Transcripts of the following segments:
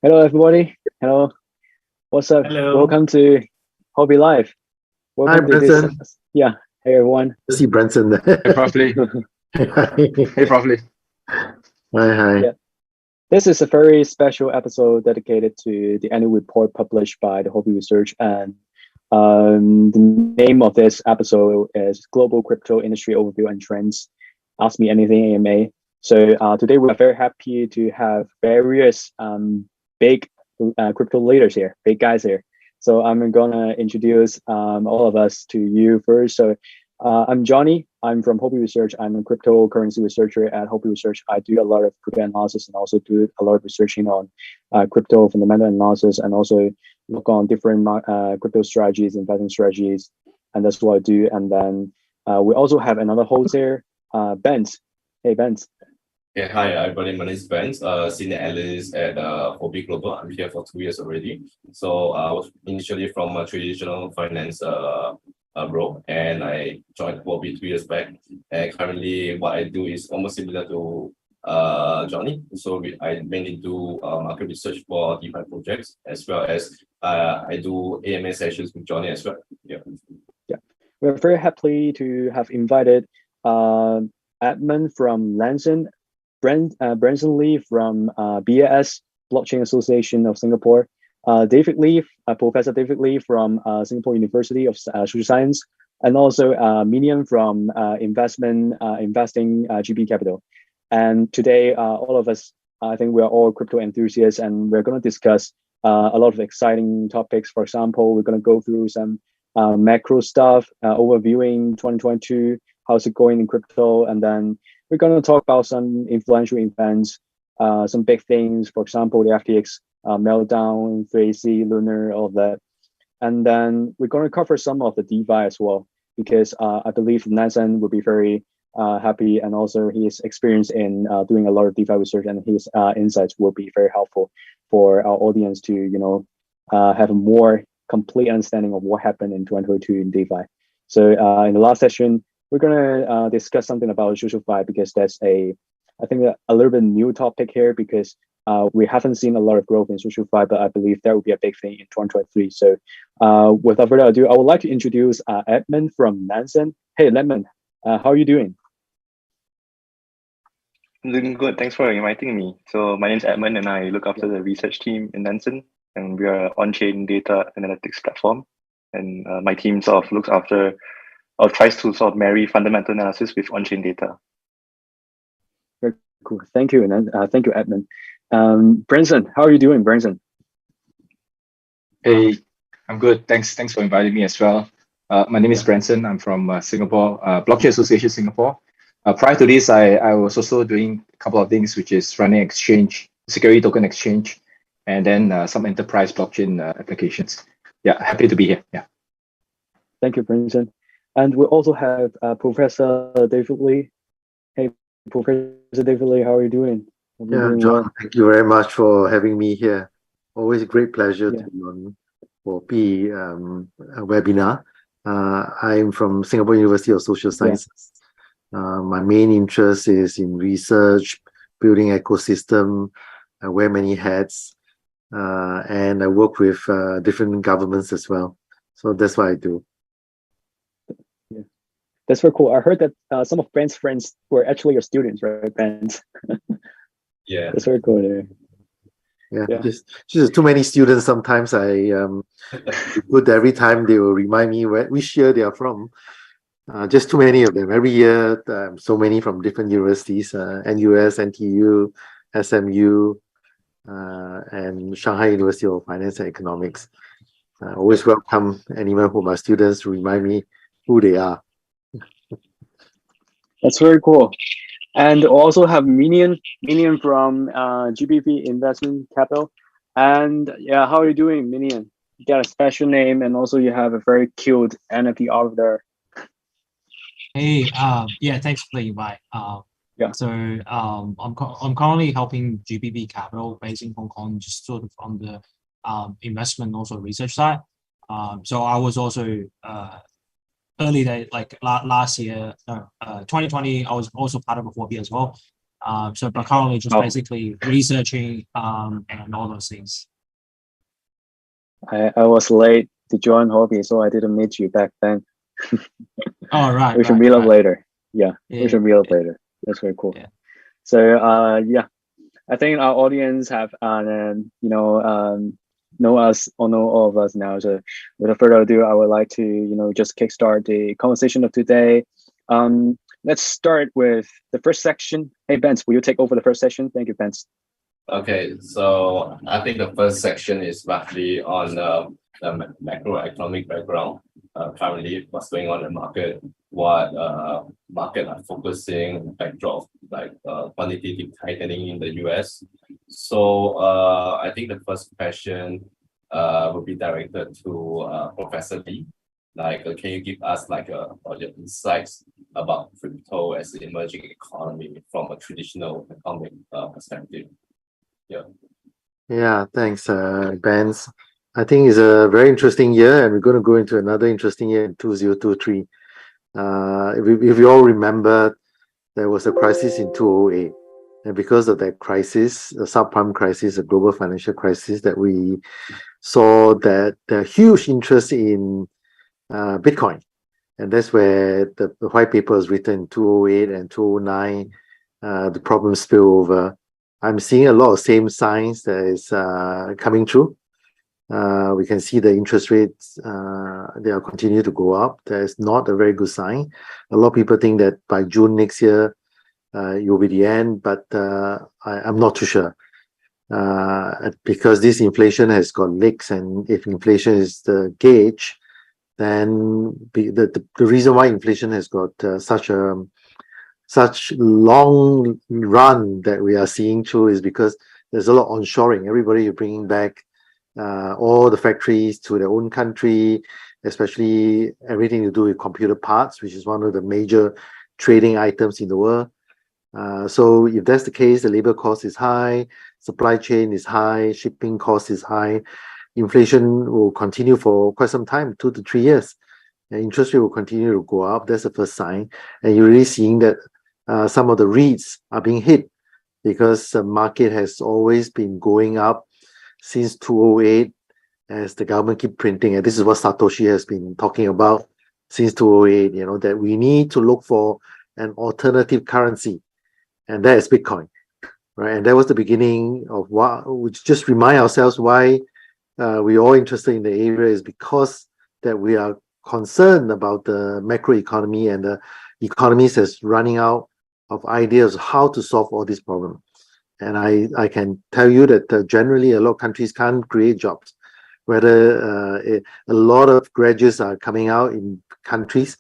Hello, everybody. Hello. What's up? Hello. Welcome to Huobi Live. Hi, Welcome to this. Branson. Yeah. Hey, everyone. I see Branson there. Hey, Prof Lee. Hi. Hey, Prof Lee. Hi. Yeah. This is a very special episode dedicated to the annual report published by the Huobi Research, and the name of this episode is Global Crypto Industry Overview and Trends. Ask Me Anything AMA. So today we are very happy to have various big crypto leaders here, big guys here. So I'm gonna introduce all of us to you first. So I'm Johnny. I'm from Huobi Research. I'm a cryptocurrency researcher at Huobi Research. I do a lot of crypto analysis and also do a lot of researching on crypto fundamental analysis, and also look on different crypto strategies, investing strategies, and that's what I do. And then we also have another host here, Benz. Hey, Benz. Yeah, hi everybody. My name is Ben, senior analyst at Huobi Global. I'm here for 2 years already. So I was initially from a traditional finance role, and I joined Huobi 2 years back. And currently, what I do is almost similar to Johnny. So I mainly do market research for DeFi projects, as well as I do AMA sessions with Johnny as well. Yeah. We're very happy to have invited Edmund from Nansen, Branson Lee from BAS, Blockchain Association of Singapore, David Lee, Professor David Lee from Singapore University of Social Science, and also Minion from investing GBV Capital. And today, all of us, I think we are all crypto enthusiasts, and we're going to discuss a lot of exciting topics. For example, we're going to go through some macro stuff, overviewing 2022, how's it going in crypto, and then we're going to talk about some influential events, some big things, for example, the FTX meltdown, 3AC, Lunar, all that. And then we're going to cover some of the DeFi as well, because I believe Nansen will be very happy, and also his experience in doing a lot of DeFi research, and his insights will be very helpful for our audience to, have a more complete understanding of what happened in 2022 in DeFi. So in the last session, we're going to discuss something about SocialFi, because that's I think a little bit new topic here, because we haven't seen a lot of growth in SocialFi, but I believe that will be a big thing in 2023. So without further ado, I would like to introduce Edmund from Nansen. Hey, Edmund, how are you doing? I'm doing good. Thanks for inviting me. So my name is Edmund, and I look after the research team in Nansen, and we are an on-chain data analytics platform. And my team sort of looks after or tries to sort of marry fundamental analysis with on-chain data. Very cool. Thank you, and thank you, Edmund. Branson, how are you doing, Branson? Hey, I'm good. Thanks for inviting me as well. My name is Branson. I'm from Singapore, Blockchain Association Singapore. Prior to this, I was also doing a couple of things, which is running exchange, security token exchange, and then some enterprise blockchain applications. Yeah, happy to be here. Yeah. Thank you, Branson. And we also have Professor David Lee. Hey, Professor David Lee, how are you doing? Yeah, John, thank you very much for having me here. Always a great pleasure to be on Huobi webinar. I'm from Singapore University of Social Sciences. My main interest is in research, building ecosystem. I wear many hats, and I work with different governments as well. So that's what I do. Yeah, that's very cool. I heard that some of Ben's friends were actually your students, right, Ben? Yeah. That's very cool. Yeah. Just too many students. Sometimes good every time they will remind me which year they are from. Just too many of them. Every year, so many from different universities, NUS, NTU, SMU, and Shanghai University of Finance and Economics. Always welcome anyone who are students to remind me who they are. That's very cool. And also have Minion from GBV Investment Capital. And yeah, how are you doing, Minion? You got a special name, and also you have a very cute NFT out there. Hey, yeah, thanks for the invite. So I'm currently helping GBV Capital based in Hong Kong, just sort of on the investment also research side. So I was also early day, like last year, 2020, I was also part of a Huobi as well. But currently just basically researching and all those things. I was late to join Huobi, so I didn't meet you back then. Oh, right. We should meet up later. Yeah, we should meet up later. That's very cool. Yeah. So yeah, I think our audience have know us or know all of us now. So without further ado, I would like to just kickstart the conversation of today. Let's start with the first section. Hey, Bence, will you take over the first section? Thank you, Bence. Okay, so I think the first section is roughly on the macroeconomic background. Currently, what's going on in the market, what market are focusing, backdrop like quantitative tightening in the US. So I think the first question will be directed to Professor Lee. Can you give us your insights about crypto as an emerging economy from a traditional economic perspective? Yeah, thanks, Bence. I think it's a very interesting year, and we're going to go into another interesting year in 2023. If you all remember, there was a crisis in 2008. And because of that crisis, the subprime crisis, the global financial crisis, that we saw that the huge interest in Bitcoin. And that's where the white paper was written in 2008 and 2009. The problem spill over. I'm seeing a lot of same signs that is coming true. We can see the interest rates, they are continue to go up. That is not a very good sign. A lot of people think that by June next year, it will be the end, but I'm not too sure. Because this inflation has got leaks, and if inflation is the gauge, then the reason why inflation has got such long run that we are seeing through is because there's a lot of onshoring. Everybody is bringing back all the factories to their own country, especially everything to do with computer parts, which is one of the major trading items in the world. So if that's the case, the labor cost is high, supply chain is high, shipping cost is high, inflation will continue for quite some time, 2 to 3 years. And interest rate will continue to go up. That's the first sign. And you're really seeing that some of the REITs are being hit because the market has always been going up since 2008 as the government keep printing. And this is what Satoshi has been talking about since 2008, that we need to look for an alternative currency. And that is Bitcoin, right? And that was the beginning of what, which just remind ourselves why we're all interested in the area is because that we are concerned about the macroeconomy, and the economy is running out of ideas how to solve all these problems. And I can tell you that generally a lot of countries can't create jobs. Whether a lot of graduates are coming out in countries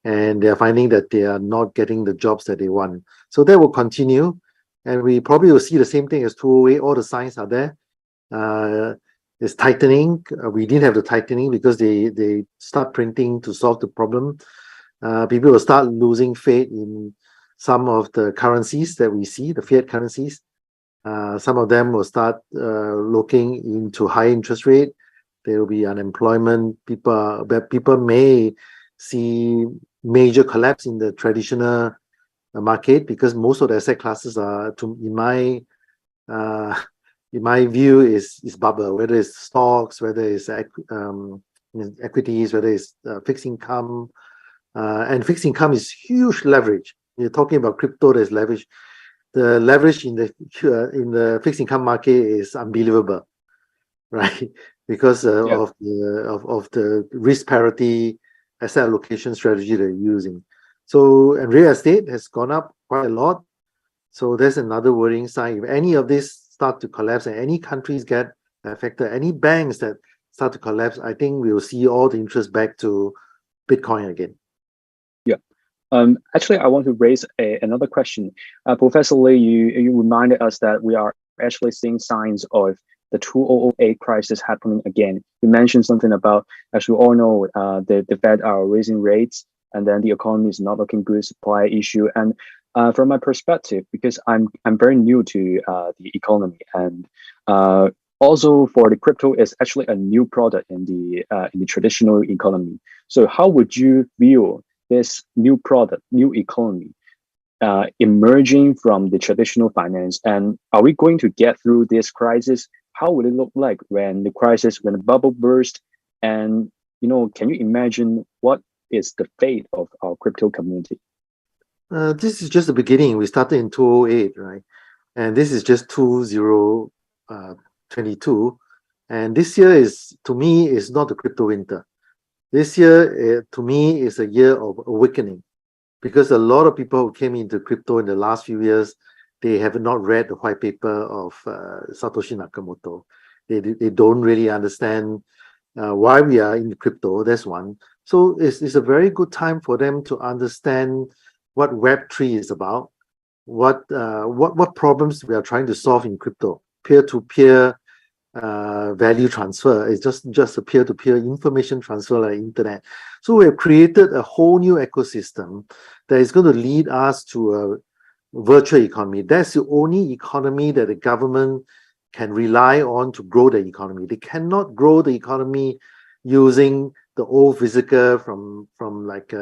and they're finding that they are not getting the jobs that they want. So that will continue. And we probably will see the same thing as 2008. All the signs are there. It's tightening. We didn't have the tightening because they start printing to solve the problem. People will start losing faith in some of the currencies that we see, the fiat currencies. Some of them will start looking into high interest rate. There will be unemployment. People may see major collapse in the traditional market because most of the asset classes are, in my view, is bubble. Whether it's stocks, whether it's equities, whether it's fixed income, and fixed income is huge leverage. You're talking about crypto. There's leverage. The leverage in the fixed income market is unbelievable, right? Because of the risk parity asset allocation strategy they're using. So, and real estate has gone up quite a lot. So there's another worrying sign. If any of this start to collapse and any countries get affected, any banks that start to collapse, I think we will see all the interest back to Bitcoin again. Yeah. Actually, I want to raise another question. Professor Lee, you reminded us that we are actually seeing signs of the 2008 crisis happening again. You mentioned something about, as we all know, the Fed are raising rates, and then the economy is not looking good, supply issue. And from my perspective, because I'm very new to the economy, and also for the crypto is actually a new product in the traditional economy. So how would you view this new product, new economy? emerging from the traditional finance? And are we going to get through this crisis? How would it look like when the bubble burst? And can you imagine what is the fate of our crypto community? This is just the beginning. We started in 2008, right? And this is just 2022. And this year is, to me, is not the crypto winter. This year, to me, is a year of awakening, because a lot of people who came into crypto in the last few years, they have not read the white paper of Satoshi Nakamoto. They don't really understand why we are in crypto. That's one. So it's a very good time for them to understand what Web3 is about, what problems we are trying to solve in crypto. Peer-to-peer value transfer is just a peer-to-peer information transfer like internet. So we have created a whole new ecosystem that is going to lead us to a virtual economy. That's the only economy that the government can rely on to grow the economy. They cannot grow the economy using the old physical from like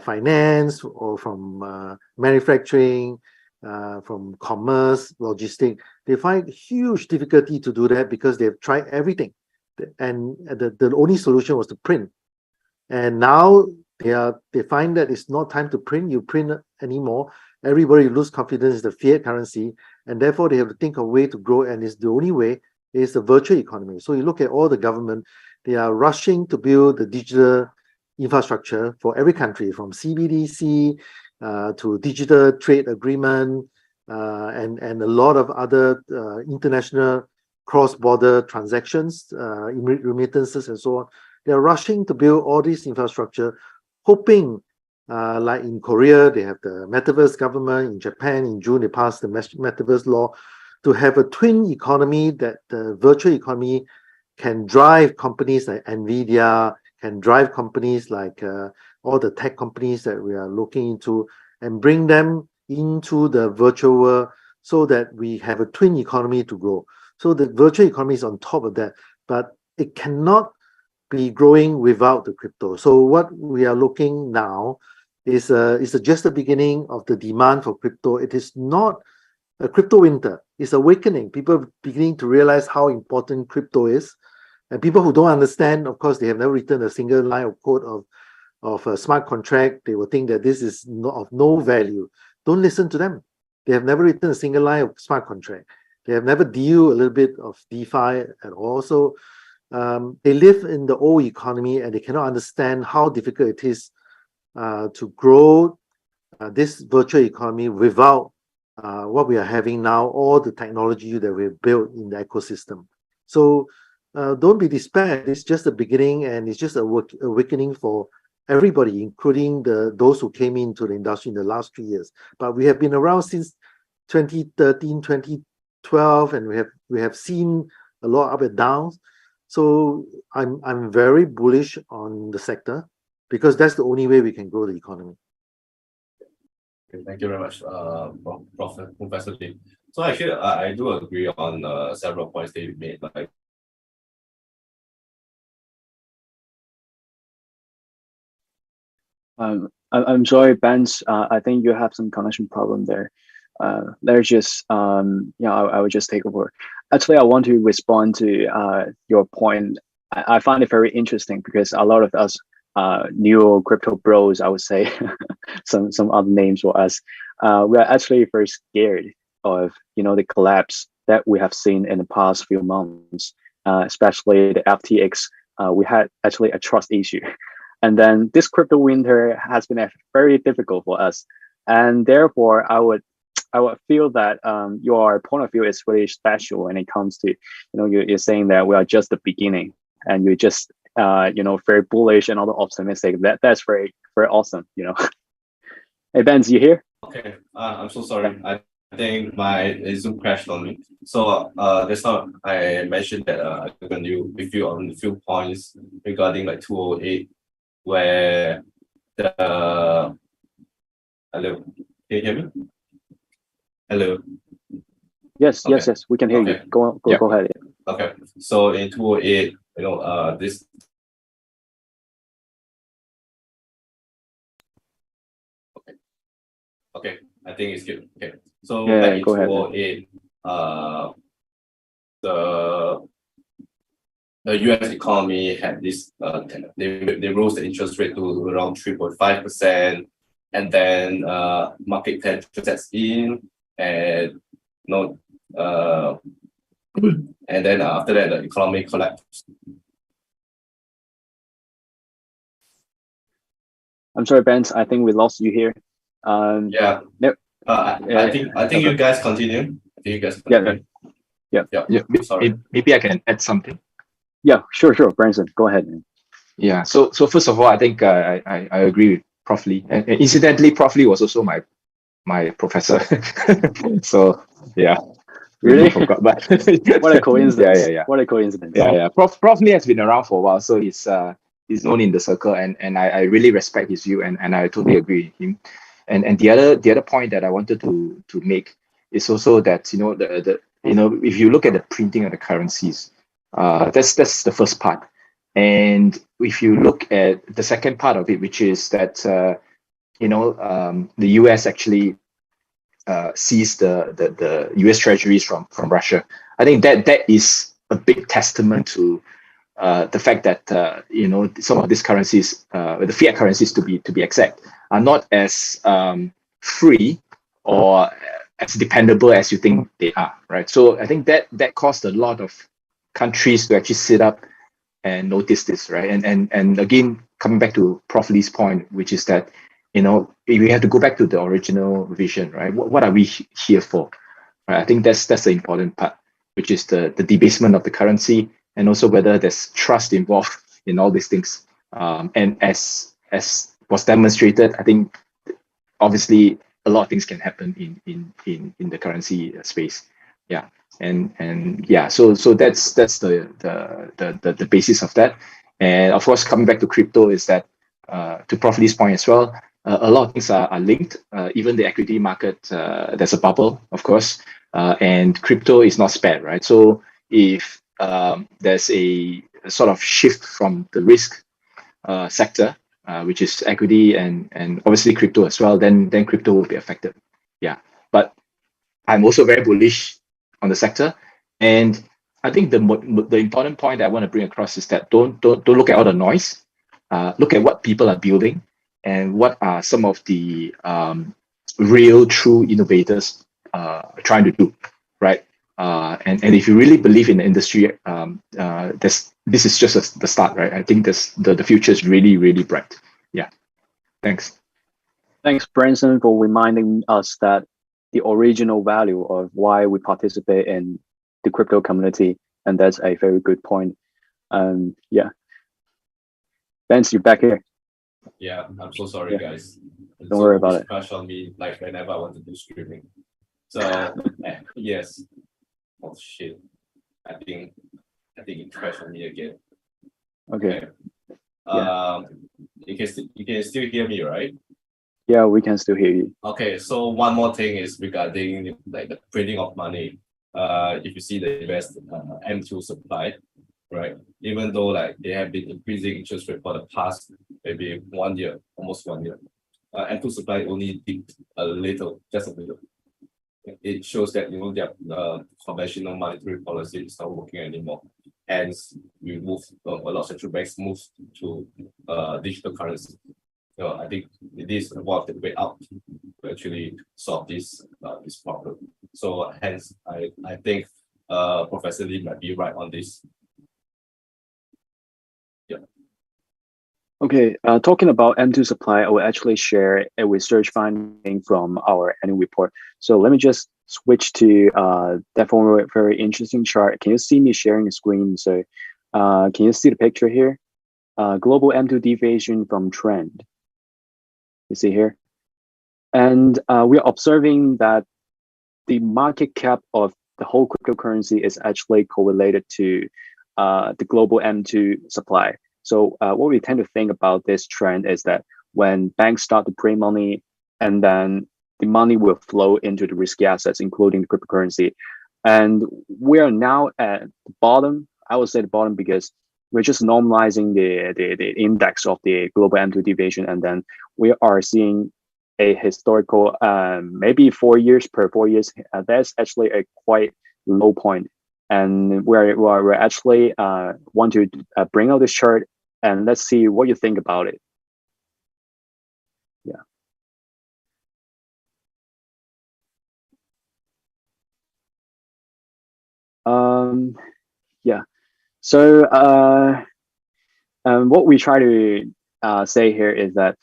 finance or from manufacturing, from commerce, logistics. They find huge difficulty to do that because they've tried everything, and the only solution was to print. And now they find that it's not time to print anymore. Everybody lose confidence in the fiat currency, and therefore they have to think of a way to grow, and it's the only way is the virtual economy. So you look at all the government, they are rushing to build the digital infrastructure for every country, from CBDC to digital trade agreement, and a lot of other international cross-border transactions, remittances, and so on. They are rushing to build all this infrastructure, hoping, like in Korea, they have the metaverse government. In Japan, in June, they passed the metaverse law to have a twin economy, that the virtual economy can drive companies like NVIDIA, can drive companies like all the tech companies that we are looking into, and bring them into the virtual world so that we have a twin economy to grow. So the virtual economy is on top of that, but it cannot be growing without the crypto. So what we are looking now is just the beginning of the demand for crypto. It is not a crypto winter. It's awakening. People are beginning to realize how important crypto is. And people who don't understand, of course, they have never written a single line of code of a smart contract. They will think that this is of no value. Don't listen to them. They have never written a single line of smart contract. They have never dealt a little bit of DeFi at all. So they live in the old economy, and they cannot understand how difficult it is to grow this virtual economy without what we are having now, all the technology that we've built in the ecosystem. So don't be despaired. It's just the beginning, and it's just a awakening for everybody, including those who came into the industry in the last 3 years. But we have been around since 2013, 2012, and we have seen a lot up and downs. So I'm very bullish on the sector, because that's the only way we can grow the economy. Okay, thank you very much, Professor Lee. So actually, I do agree on several points that you made. Like, I'm sorry, Benz. I think you have some connection problem there. There's just I would just take over. Actually, I want to respond to your point. I find it very interesting because a lot of us new crypto bros, I would say, some other names for us, we are actually very scared of the collapse that we have seen in the past few months, especially the FTX. We had actually a trust issue. And then this crypto winter has been very difficult for us, and therefore I would feel that your point of view is really special when it comes to you're saying that we are just the beginning, and you're just very bullish and also optimistic. That's very, very awesome. Hey, Benz, you here? Okay, I'm so sorry. I think my Zoom crashed on me. So that's how I mentioned that I'm going to with you on a few points regarding like 208. Where the hello, can you hear me? Hello. Yes, okay. yes, we can hear you. Go ahead. Okay, so in 208, this. Okay. I think it's good. Okay. So Yeah, back in go ahead. 2008, the US economy had this, they rose the interest rate to around 3.5%, and then market tension sets in, and and then after that the economy collapsed. I'm sorry, Ben. I think we lost you here. Yeah. Yep. I think you guys continue. I think you guys continue. Yeah. Sorry. Maybe I can add something. Yeah, sure, Branson, go ahead, man. Yeah. So first of all, I think I agree with Prof Lee. And incidentally, Prof Lee was also my professor. So yeah. Really? Forgot, but What a coincidence. Yeah. What a coincidence. Yeah. Prof Lee has been around for a while, so he's known in the circle, and I really respect his view, and I totally agree with him. And the other point that I wanted to make is also that the if you look at the printing of the currencies, that's the first part. And if you look at the second part of it, which is that the US actually seized the US treasuries from Russia. I think that is a big testament to the fact that some of these currencies, the fiat currencies to be exact, are not as free or as dependable as you think they are, right? So I think that caused a lot of countries to actually sit up and notice this, right? And again, coming back to Prof Lee's point, which is that we have to go back to the original vision, right? What are we here for? Right? I think that's the important part, which is the debasement of the currency, and also whether there's trust involved in all these things. And as was demonstrated, I think obviously a lot of things can happen in the currency space. Yeah. And yeah, so that's the basis of that. And of course, coming back to crypto, is that to Prof Lee's point as well, a lot of things are linked. Even the equity market, there's a bubble, of course, and crypto is not spared, right? So if there's a sort of shift from the risk sector, which is equity and obviously crypto as well, then crypto will be affected. Yeah, but I'm also very bullish on the sector, and I think the important point that I want to bring across is that don't look at all the noise. Look at what people are building and what are some of the real, true innovators trying to do, right? And if you really believe in the industry, this is just the start, right? I think the future is really, really bright. Yeah. Thanks. Thanks, Branson, for reminding us that the original value of why we participate in the crypto community, and that's a very good point. Yeah. Vance, you're back here. Yeah, I'm so sorry, guys. Don't worry about it. Crush on me like whenever I want to do streaming. So yes. Oh shit. I think it crashed on me again. Okay. You can still hear me, right? Yeah, we can still hear you. Okay, so one more thing is regarding like the printing of money. If you see the US M2 supply, right? Even though like they have been increasing interest rate for the past maybe 1 year, almost 1 year, M2 supply only dipped a little, just a little. It shows that their conventional monetary policy is not working anymore. Hence, we moved a lot of central banks moved to digital currency. So I think it is one of the way out to actually solve this problem. So hence, I think Professor Lee might be right on this. Yeah. Okay, talking about M2 supply, I will actually share a research finding from our annual report. So let me just switch to that former very interesting chart. Can you see me sharing the screen? So can you see the picture here? Global M2 deviation from trend. You see here? And we're observing that the market cap of the whole cryptocurrency is actually correlated to the global M2 supply. So what we tend to think about this trend is that when banks start to print money, and then the money will flow into the risky assets, including the cryptocurrency. And we are now at the bottom. I would say the bottom because we're just normalizing the index of the global M2 deviation, and then we are seeing a historical, maybe 4 years per 4 years, that's actually a quite low point. And we're actually want to bring out this chart, and let's see what you think about it. Yeah. Yeah. So what we try to say here is that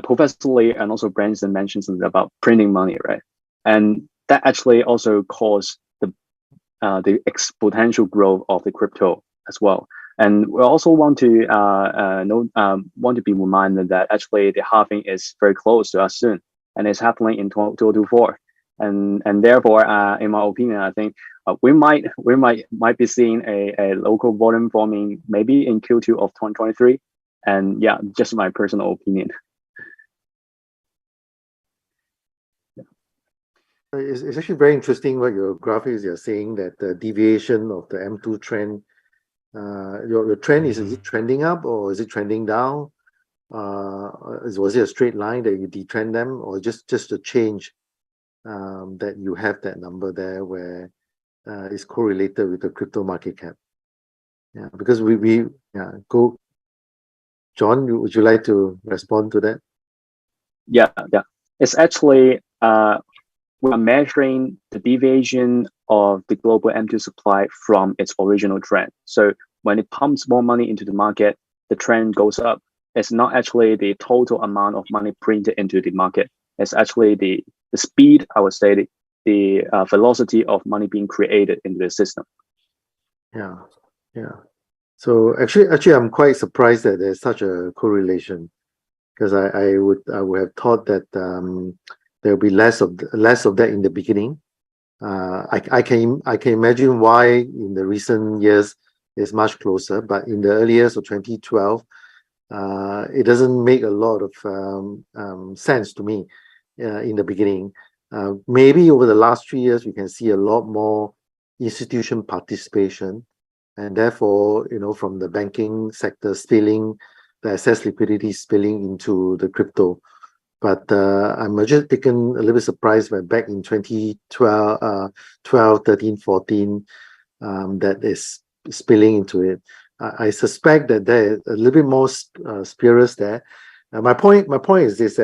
Professor Lee and also Branson mentioned something about printing money, right? And that actually also caused the exponential growth of the crypto as well. And we also want to be reminded that actually the halving is very close to us soon, and it's happening in 2024. And therefore, in my opinion, I think we might be seeing a local volume forming maybe in Q2 of 2023. And yeah, just my personal opinion. It's actually very interesting what your graphics are saying, that the deviation of the M2 trend. Your trend is it trending up or is it trending down? Was it a straight line that you detrend them, or just a change that you have that number there where it's correlated with the crypto market cap? Yeah, because we go. John, would you like to respond to that? Yeah. It's actually we are measuring the deviation of the global M2 supply from its original trend. So when it pumps more money into the market, the trend goes up. It's not actually the total amount of money printed into the market. It's actually the speed, I would say, the velocity of money being created into the system. Yeah. So actually, I'm quite surprised that there's such a correlation, because I would have thought that there will be less of that in the beginning. I can imagine why in the recent years it's much closer, but in the early years of 2012, it doesn't make a lot of sense to me in the beginning. Maybe over the last 3 years, we can see a lot more institution participation, and therefore, from the banking sector spilling, the excess liquidity spilling into the crypto. But I'm just taken a little bit surprised when back in 2012, 13, 14, that is spilling into it. I suspect that there is a little bit more spurious there. My point is this: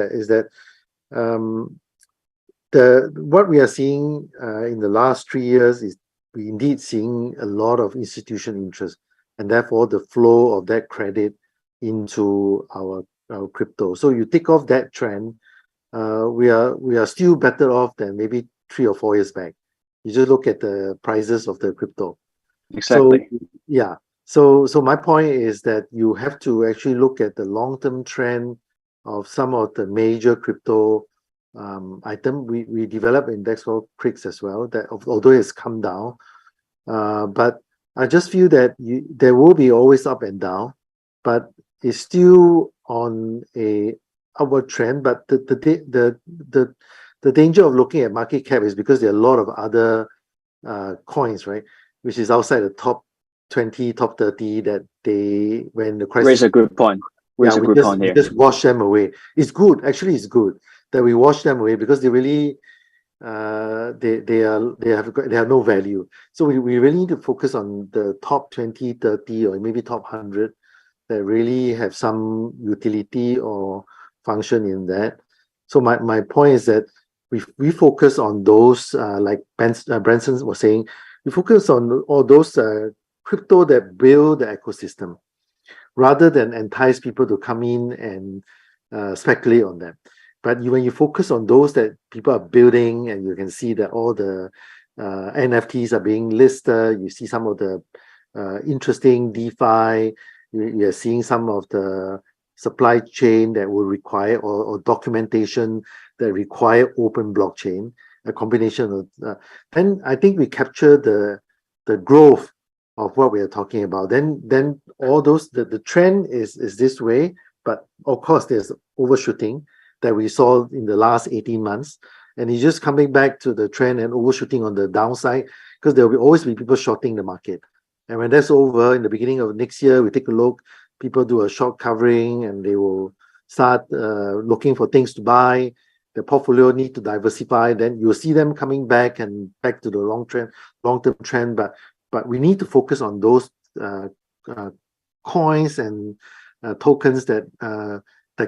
what we are seeing in the last 3 years is we indeed seeing a lot of institutional interest, and therefore the flow of that credit into our crypto. So you take off that trend, we are still better off than maybe 3 or 4 years back. You just look at the prices of the crypto. Exactly. So, yeah. So my point is that you have to actually look at the long-term trend of some of the major crypto item. We develop index called CRIX as well, that although it's come down, but I just feel that there will be always up and down, but it's still on a upward trend. But the danger of looking at market cap is because there are a lot of other coins, right, which is outside the top 20, top 30, that when the crisis. Raise a good point. We just wash them away. It's good. Actually, it's good that we wash them away, because they really they have no value. So we really need to focus on the top 20, 30, or maybe top 100 that really have some utility or function in that. So my point is that we focus on those, like Branson was saying, we focus on all those crypto that build the ecosystem, rather than entice people to come in and speculate on them. But when you focus on those that people are building, and you can see that all the NFTs are being listed, you see some of the interesting DeFi, you're seeing some of the supply chain that will require, or documentation that require open blockchain, a combination of, then I think we capture the growth of what we are talking about. Then all those, the trend is this way, but of course there's overshooting that we saw in the last 18 months, and it's just coming back to the trend and overshooting on the downside, because there will always be people shorting the market. And when that's over, in the beginning of next year, we take a look, people do a short covering, and they will start looking for things to buy. The portfolio need to diversify. Then you'll see them coming back and back to the long-term trend. But we need to focus on those coins and tokens that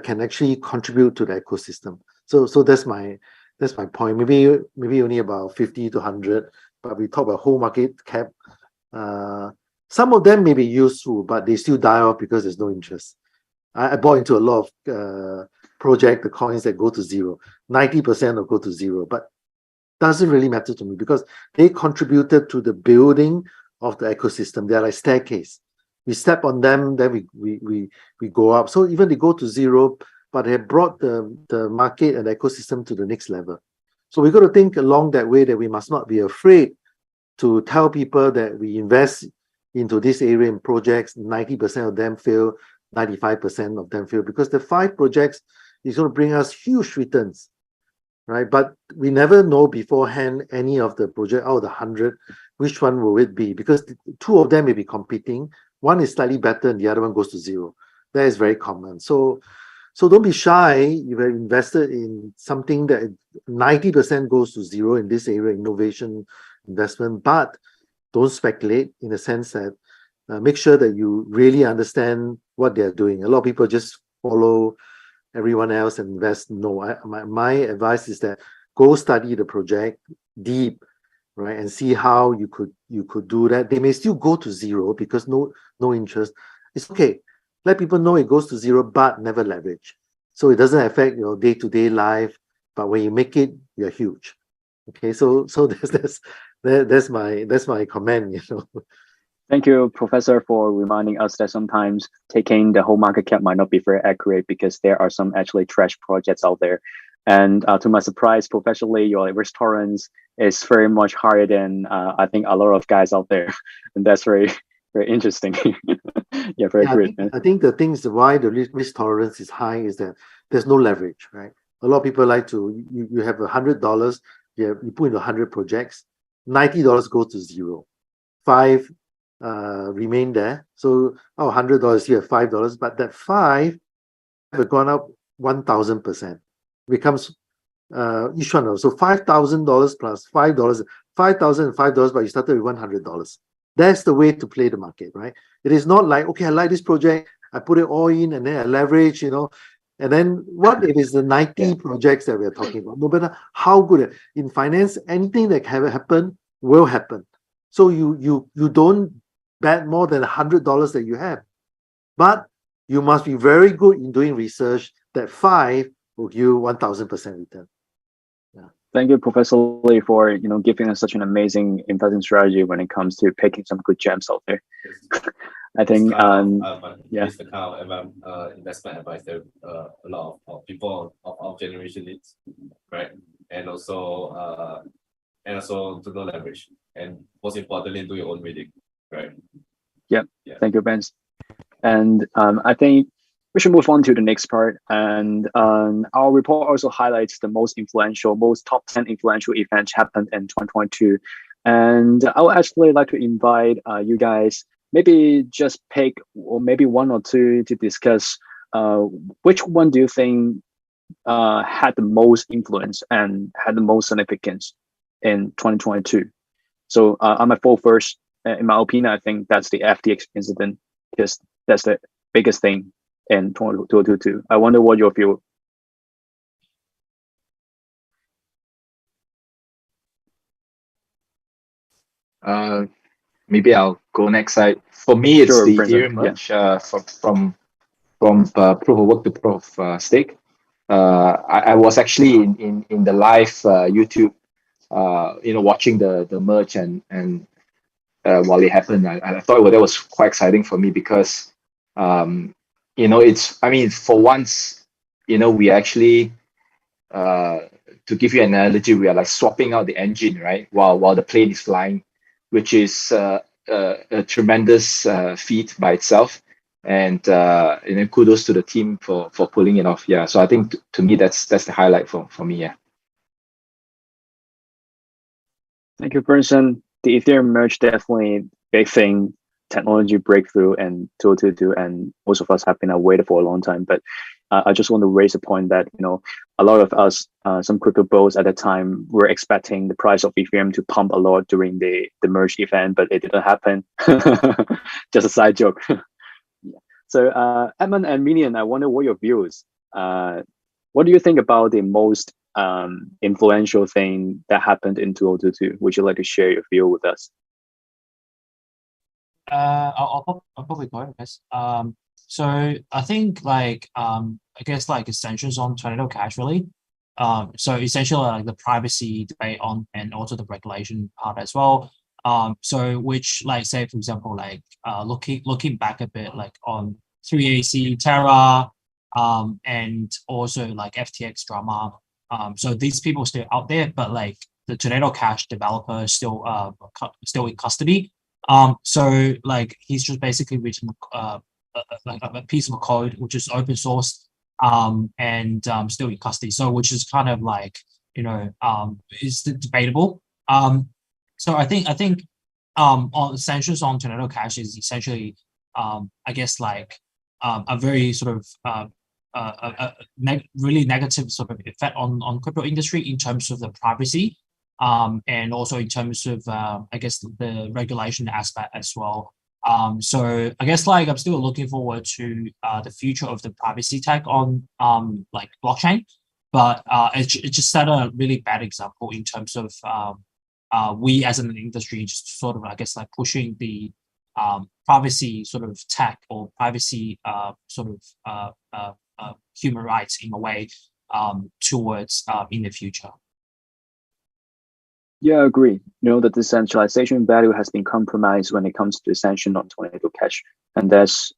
can actually contribute to the ecosystem. So that's my point. Maybe only about 50 to 100, but we talk about whole market cap. Some of them may be useful, but they still die off because there's no interest. I bought into a lot of the coins that go to zero. 90% will go to zero, but doesn't really matter to me because they contributed to the building of the ecosystem. They're like staircase. We step on them, then we go up. So even they go to zero, but they have brought the market and the ecosystem to the next level. So we got to think along that way that we must not be afraid to tell people that we invest into this area in projects. 90% of them fail, 95% of them fail, because the 5 projects is going to bring us huge returns, right? But we never know beforehand any of the project out of the 100, which one will it be? Because 2 of them may be competing. One is slightly better and the other one goes to zero. That is very common. So don't be shy. You have invested in something that 90% goes to zero in this area, innovation investment, but don't speculate in the sense that make sure that you really understand what they're doing. A lot of people just follow everyone else and invest. No, my advice is that go study the project deep, right, and see how you could do that. They may still go to zero because no interest. It's okay. Let people know it goes to zero, but never leverage. So it doesn't affect your day-to-day life, but when you make it, you're huge. Okay, so that's my comment, Thank you, Professor, for reminding us that sometimes taking the whole market cap might not be very accurate because there are some actually trash projects out there. And to my surprise, Professor Lee, your risk tolerance is very much higher than I think a lot of guys out there, and that's very, very interesting. Yeah, very great. I think the things why the risk tolerance is high is that there's no leverage, right? A lot of people like to you have $100, you put in 100 projects, $90 goes to zero, 5 remain there. So $100 you have $5, but that 5 have gone up 1,000%. Becomes each one of so $5,000 plus $5, $5,000 and $5, but you started with $100. That's the way to play the market, right? It is not like, okay, I like this project, I put it all in and then I leverage, and then what if it's the 90 projects that we're talking about? No matter how good in finance, anything that can happen will happen. So you don't bet more than $100 that you have, but you must be very good in doing research that 5 will give you 1,000% return. Yeah. Thank you, Professor Lee, for giving us such an amazing investing strategy when it comes to picking some good gems out there. I think It's the kind of investment advice that a lot of people of our generation needs, right? And also to no leverage, and most importantly, do your own reading, right? Yeah. Thank you, Ben. And I think we should move on to the next part. And our report also highlights the most top 10 influential events happened in 2022. And I would actually like to invite you guys, maybe just pick or maybe 1 or 2 to discuss which one do you think had the most influence and had the most significance in 2022. So I'm at full first. In my opinion, I think that's the FTX incident because that's the biggest thing in 2022. I wonder what your view. Maybe I'll go next. For me, it's the Ethereum merge from proof of work to proof of stake. I was actually in the live YouTube, watching the merge and while it happened, I thought that was quite exciting for me because for once, we actually to give you an analogy, we are like swapping out the engine, right, while the plane is flying, which is a tremendous feat by itself. And then kudos to the team for pulling it off. Yeah, so I think to me that's the highlight for me. Yeah. Thank you, Bernson. The Ethereum merge definitely big thing, technology breakthrough and 2022, and most of us have been waiting for a long time. But I just want to raise a point that, a lot of us, some crypto bulls at the time, were expecting the price of Ethereum to pump a lot during the merge event, but it didn't happen. Just a side joke. So Edmund and Minion, I wonder what your views. What do you think about the most influential thing that happened in 2022? Would you like to share your view with us? I'll probably go ahead, guys. So I think I guess extensions on Tornado Cash really. So essentially like the privacy debate on and also the regulation part as well. So which say for example looking back a bit on 3AC Terra, and also FTX drama. So these people still out there, but the Tornado Cash developer is still in custody. So he's just basically written a piece of code which is open source, and still in custody. So which is kind of is debatable. So I think on sanctions on Tornado Cash is essentially I guess a very sort of really negative sort of effect on crypto industry in terms of the privacy, and also in terms of I guess the regulation aspect as well. So I guess I'm still looking forward to the future of the privacy tech on blockchain, but it just set a really bad example in terms of we as an industry just sort of I guess pushing the privacy sort of tech or privacy sort of human rights in a way towards in the future. Yeah, I agree. The decentralization value has been compromised when it comes to the sanction on Tornado Cash, and that's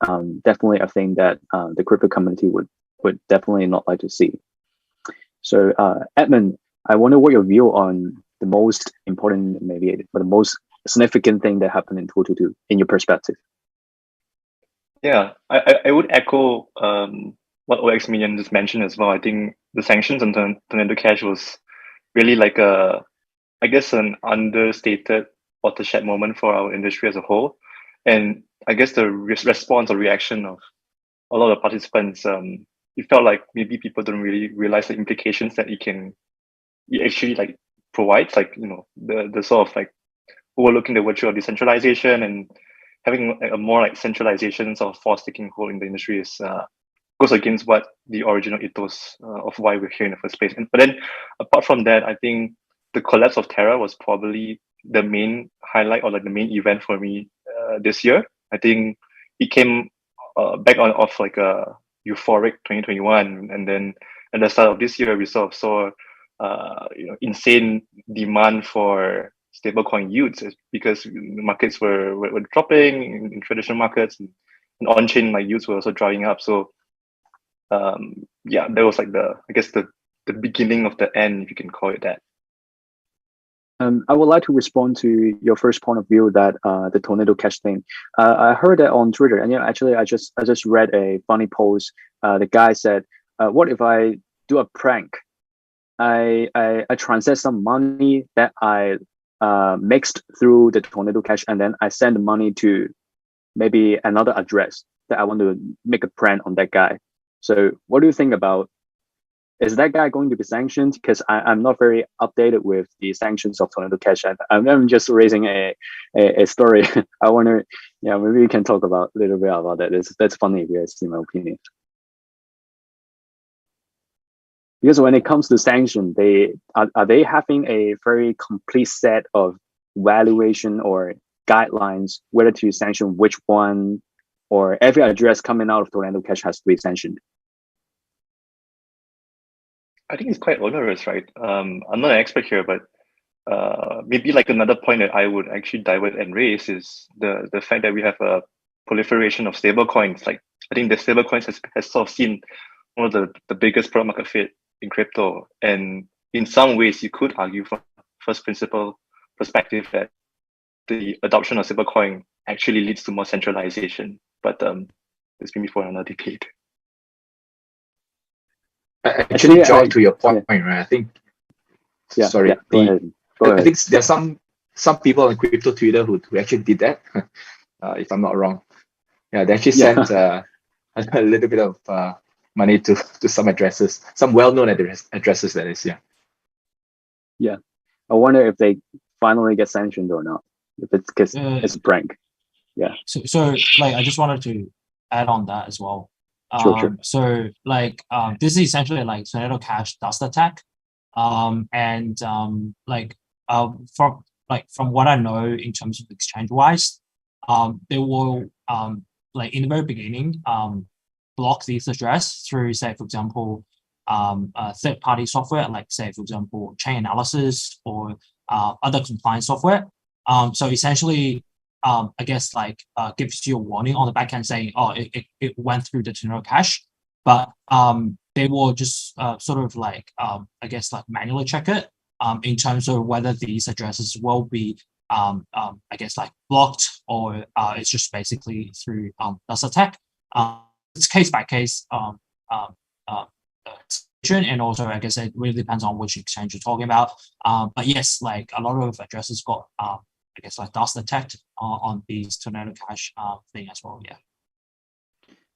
definitely a thing that the crypto community would definitely not like to see. So Edmund, I wonder what your view on the most important, maybe the most significant thing that happened in 2022 in your perspective. Yeah, I would echo what OX Minion just mentioned as well. I think the sanctions on Tornado Cash was really I guess an understated watershed moment for our industry as a whole. And I guess the response or reaction of a lot of participants, it felt like maybe people don't really realize the implications that it actually provides, the sort of overlooking the virtue of decentralization and having a more centralization sort of force taking hold in the industry is goes against what the original ethos of why we're here in the first place. But then apart from that, I think the collapse of Terra was probably the main highlight or the main event for me this year. I think it came back off a euphoric 2021, and then at the start of this year we sort of saw insane demand for stablecoin yields because the markets were dropping in traditional markets, and on-chain yields were also drying up. So yeah, that was I guess the beginning of the end, if you can call it that. I would like to respond to your first point of view that the Tornado Cash thing. I heard that on Twitter, and actually I just read a funny post. The guy said, "What if I do a prank? I transact some money that I mixed through the Tornado Cash, and then I send the money to maybe another address that I want to make a prank on that guy." So what do you think about? Is that guy going to be sanctioned? Because I'm not very updated with the sanctions of Tornado Cash. I'm just raising a story. I wonder, maybe we can talk about a little bit about that. That's funny if you guys see my opinion. Because when it comes to sanction, are they having a very complete set of valuation or guidelines whether to sanction which one, or every address coming out of Tornado Cash has to be sanctioned? I think it's quite onerous, right? I'm not an expert here, but maybe another point that I would actually divert and raise is the fact that we have a proliferation of stablecoins. I think the stablecoins has sort of seen one of the biggest product market fit in crypto, and in some ways you could argue from first principle perspective that the adoption of stablecoin actually leads to more centralization. But it's maybe for another debate. Actually, John, to your point, right? I think. Yeah. Sorry. Go ahead. I think there's some people on crypto Twitter who actually did that. If I'm not wrong, yeah, they actually sent a little bit of money to some addresses, some well-known addresses, that is. Yeah, I wonder if they finally get sanctioned or not, if it's because it's a prank. Yeah. So like, I just wanted to add on that as well. Sure. So like, this is essentially like Tornado Cash dust attack. From what I know in terms of exchange wise, they will like in the very beginning block this address through, say, for example, third party software, like, say, for example, chain analysis or other compliance software. So essentially, I guess like gives you a warning on the back end saying, oh, it went through the Tornado Cash, but they will just sort of like I guess like manually check it in terms of whether these addresses will be I guess like blocked, or it's just basically through dust attack. It's case by case and also I guess it really depends on which exchange you're talking about. But yes, like a lot of addresses got I guess like dust attacked on these Tornado Cash thing as well. Yeah.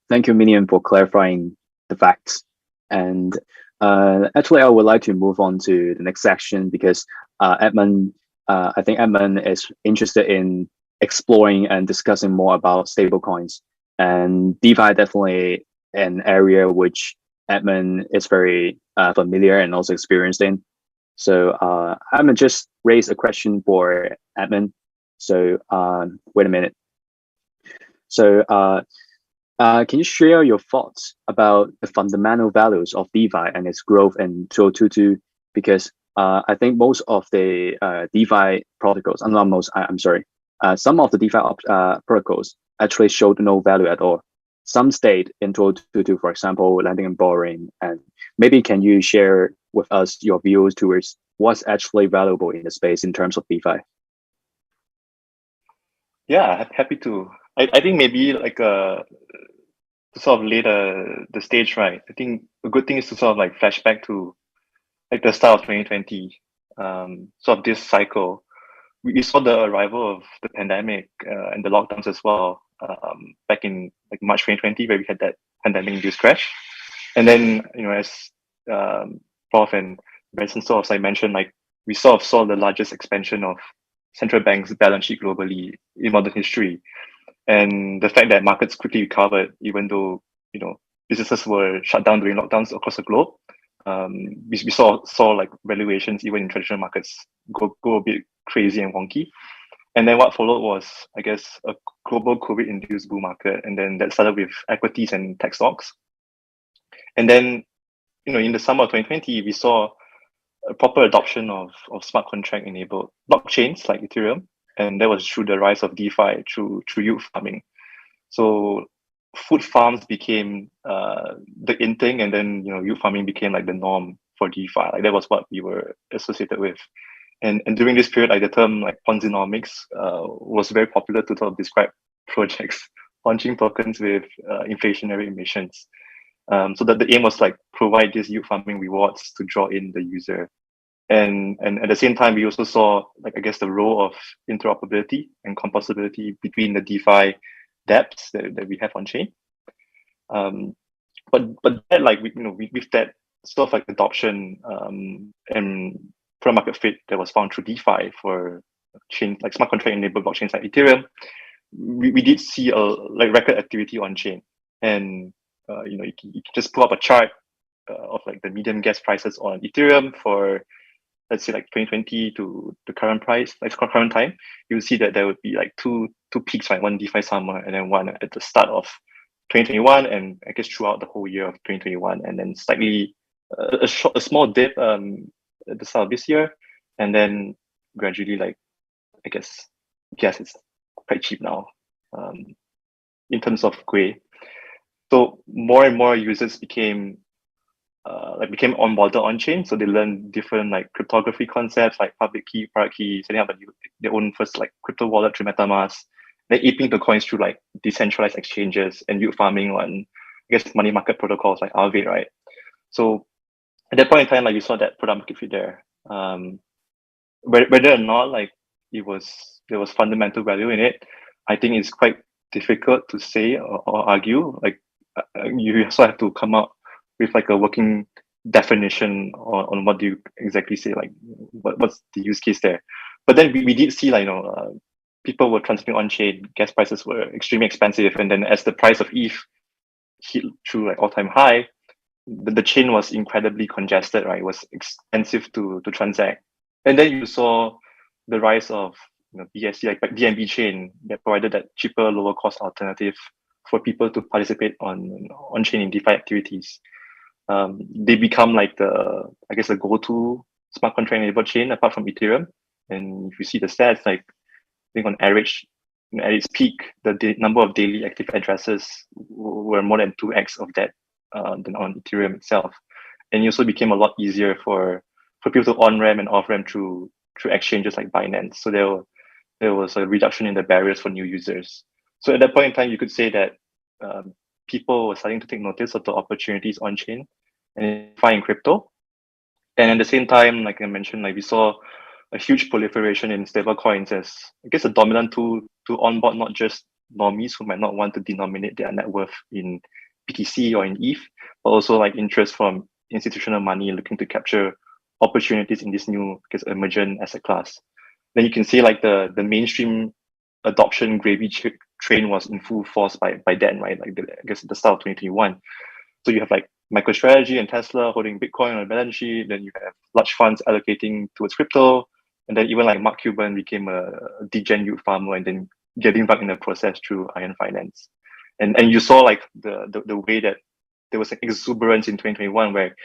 Thank you, Minion, for clarifying the facts. And actually, I would like to move on to the next section because Edmund, I think Edmund is interested in exploring and discussing more about stablecoins. And DeFi definitely an area which Edmund is very familiar and also experienced in. So I'm gonna just raise a question for Edmund. So wait a minute. So can you share your thoughts about the fundamental values of DeFi and its growth in 2022? Because I think most of the DeFi protocols, some of the DeFi protocols actually showed no value at all. Some stayed in 2022, for example, lending and borrowing. And maybe can you share with us your views towards what's actually valuable in the space in terms of DeFi? Yeah, happy to. I think maybe like to sort of lay the stage right. I think a good thing is to sort of like flash back to like the start of 2020, sort of this cycle. We saw the arrival of the pandemic and the lockdowns as well back in like March 2020, where we had that pandemic-induced crash. And then, you know, as Prof and Benson sort of like mentioned, like we sort of saw the largest expansion of central banks' balance sheet globally in modern history. And the fact that markets quickly recovered, even though, you know, businesses were shut down during lockdowns across the globe, we saw like valuations even in traditional markets go a bit crazy and wonky. And then what followed was, I guess, a global COVID-induced bull market, and then that started with equities and tech stocks. And then, you know, in the summer of 2020, we saw a proper adoption of smart contract-enabled blockchains like Ethereum, and that was through the rise of DeFi through yield farming. So food farms became the in thing, and then, you know, yield farming became like the norm for DeFi. Like that was what we were associated with. And during this period, like the term like Ponzinomics was very popular to sort of describe projects launching tokens with inflationary emissions. So that the aim was like provide these yield farming rewards to draw in the user. And at the same time, we also saw like, I guess, the role of interoperability and composability between the DeFi dApps that we have on chain. But that, like, with that sort of like adoption and product market fit that was found through DeFi for chain like smart contract enabled blockchains like Ethereum, we did see a like record activity on chain. And you know, you can just pull up a chart of like the median gas prices on Ethereum for, let's say, like 2020 to the current price, like current time. You'll see that there would be like two peaks, right? One DeFi summer and then one at the start of 2021, and I guess throughout the whole year of 2021, and then slightly a small dip at the start of this year, and then gradually, like, I guess gas is quite cheap now in terms of Gwei. So more and more users became onboarded on chain. So they learned different like cryptography concepts like public key, private key, setting up their own first like crypto wallet through MetaMask, then aping the coins through like decentralized exchanges and yield farming on, I guess, money market protocols like Aave, right? So at that point in time, like we saw that product market fit there. Whether or not like there was fundamental value in it, I think it's quite difficult to say or argue. Like you also have to come out with like a working definition on what do you exactly say, like what's the use case there. But then we did see like, people were transferring on chain, gas prices were extremely expensive, and then as the price of ETH hit through like all-time high, the chain was incredibly congested, right? It was expensive to transact. And then you saw the rise of BSC, like DNB chain, that provided that cheaper, lower cost alternative for people to participate on chain in DeFi activities. They become like the go-to smart contract enabled chain apart from Ethereum. And if you see the stats, like I think on average, at its peak, the number of daily active addresses were more than 2x of that than on Ethereum itself. And it also became a lot easier for people to on-ramp and off-ramp through exchanges like Binance. So there was a reduction in the barriers for new users. So at that point in time, you could say that people were starting to take notice of the opportunities on chain and find crypto. And at the same time, like I mentioned, like we saw a huge proliferation in stablecoins as, I guess, a dominant tool to onboard not just normies who might not want to denominate their net worth in BTC or in ETH, but also like interest from institutional money looking to capture opportunities in this new, I guess, emergent asset class. Then you can see like the mainstream adoption gravy train was in full force by then, right? Like I guess at the start of 2021. So you have like MicroStrategy and Tesla holding Bitcoin on the balance sheet. Then you have large funds allocating towards crypto. And then even like Mark Cuban became a degen yield farmer and then getting back in the process through Iron Finance. And you saw like the way that there was an exuberance in 2021 where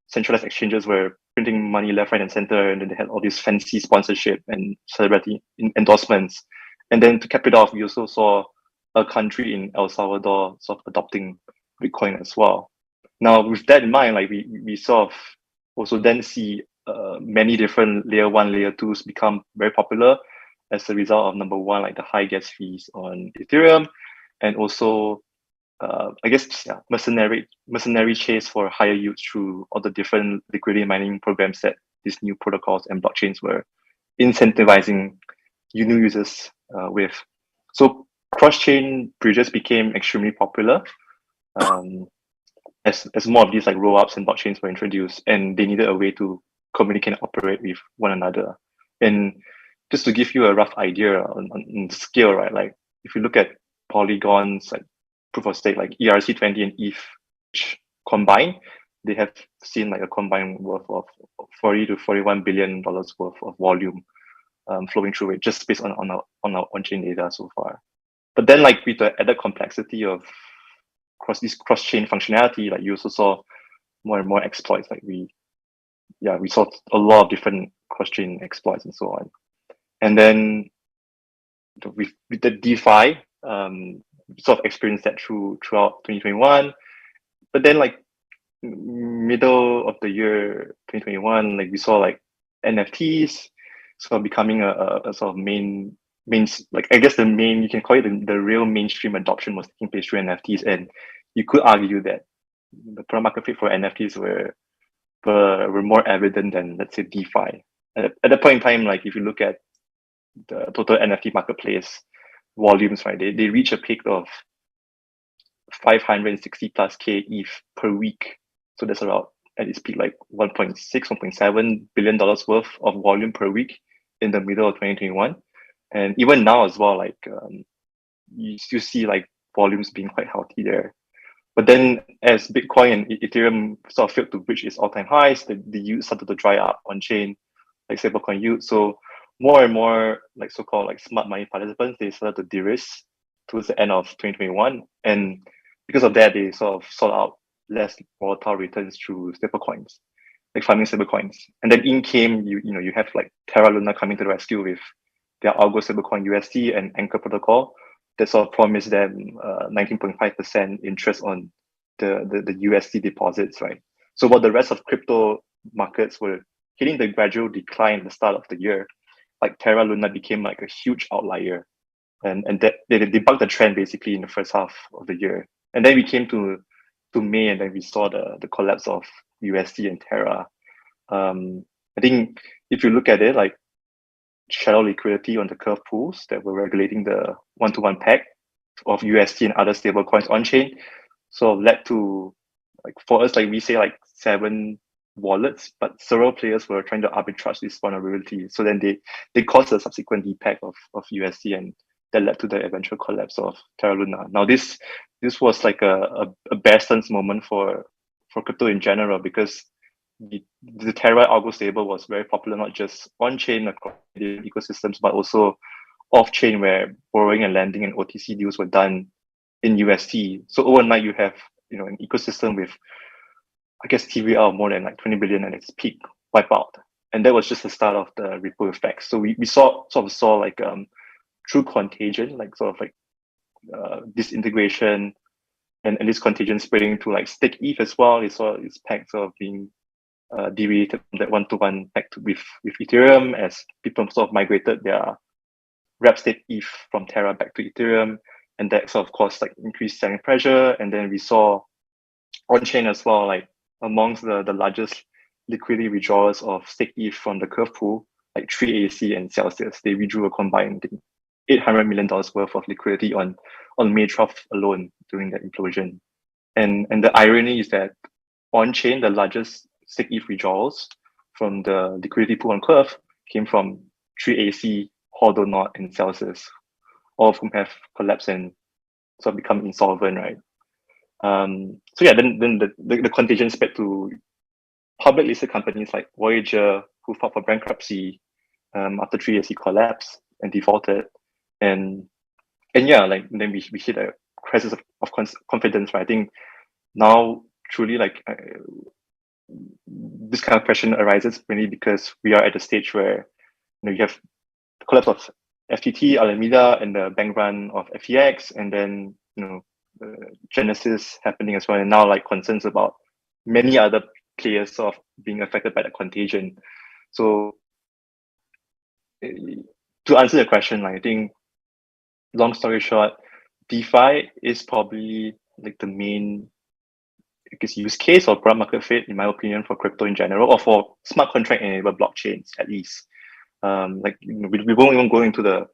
centralized exchanges were printing money left, right, and center, and then they had all these fancy sponsorship and celebrity endorsements. And then to cap it off, we also saw a country in El Salvador sort of adopting Bitcoin as well. Now, with that in mind, like we sort of also then see many different layer 1, layer 2s become very popular as a result of number one, like the high gas fees on Ethereum, and also mercenary chase for higher yields through all the different liquidity mining programs that these new protocols and blockchains were incentivizing new users with. So cross-chain bridges became extremely popular as more of these like roll-ups and blockchains were introduced, and they needed a way to communicate and operate with one another. And just to give you a rough idea on the scale, right? Like if you look at Polygon's like proof of stake, like ERC20 and ETH combined, they have seen like a combined worth of $40 to $41 billion worth of volume flowing through it, just based on our on-chain data so far. But then, like with the added complexity of cross-chain functionality, like you also saw more and more exploits. Like we saw a lot of different cross-chain exploits and so on. And then with the DeFi, sort of experienced that throughout 2021. But then like middle of the year 2021, like we saw like NFTs sort of becoming a sort of main like I guess you can call it the real mainstream adoption was taking place through NFTs. And you could argue that the product market fit for NFTs were more evident than, let's say, DeFi. At that point in time, like if you look at the total NFT marketplace volumes, right, they reach a peak of 560 plus K ETH per week. So that's around at its peak like $1.7 billion worth of volume per week in the middle of 2021. And even now as well, like you still see like volumes being quite healthy there. But then as Bitcoin and Ethereum sort of failed to reach its all-time highs, the yield started to dry up on chain, like stablecoin yield. So more and more like so-called like smart money participants, they started to de-risk towards the end of 2021. And because of that, they sort of sought out less volatile returns through stablecoins, like farming stablecoins. And then in came, you have like Terra Luna coming to the rescue with their algo stablecoin UST and Anchor protocol that sort of promised them 19.5% interest on the USD deposits, right? So while the rest of crypto markets were hitting the gradual decline at the start of the year, like Terra Luna became like a huge outlier. And that they debunked the trend basically in the first half of the year. And then we came to May, and then we saw the collapse of USD and Terra. I think if you look at it, like shadow liquidity on the curve pools that were regulating the one-to-one peg of USD and other stable coins on chain, so led to like for us, like we say like 7 wallets, but several players were trying to arbitrage this vulnerability. So then they caused a subsequent impact of USD, and that led to the eventual collapse of Terra Luna. Now this was like a bear stance moment for crypto in general, because the Terra algo stable was very popular, not just on chain across the ecosystems, but also off chain, where borrowing and lending and OTC deals were done in USD. So overnight you have an ecosystem with, I guess, TVL of more than like 20 billion at its peak wipe out. And that was just the start of the ripple effect. So we saw like true contagion, like sort of like disintegration and this contagion spreading to like stake ETH as well. We saw its peg sort of being deviated from that one-to-one peg with Ethereum, as people sort of migrated their wrap state ETH from Terra back to Ethereum, and that sort of caused like increased selling pressure. And then we saw on chain as well, like amongst the largest liquidity withdrawals of stake ETH from the Curve pool, like 3AC and Celsius, they withdrew a combined $800 million worth of liquidity on May 12th alone during that implosion. And the irony is that on chain, the largest stake ETH withdrawals from the liquidity pool on Curve came from 3AC, Hodl, and Celsius, all of whom have collapsed and sort of become insolvent, right? So yeah, then the contagion spread to public listed companies like Voyager, who filed for bankruptcy after 3AC collapsed and defaulted, and yeah, like then we hit a crisis of confidence, right? I think now truly like this kind of question arises mainly because we are at a stage where you have the collapse of FTT, Alameda, and the bank run of FTX, and then Genesis happening as well, and now like concerns about many other players sort of being affected by the contagion. So to answer the question, like, I think long story short, DeFi is probably like the main, I guess, use case or product market fit, in my opinion, for crypto in general, or for smart contract enabled blockchains at least. We won't even go into the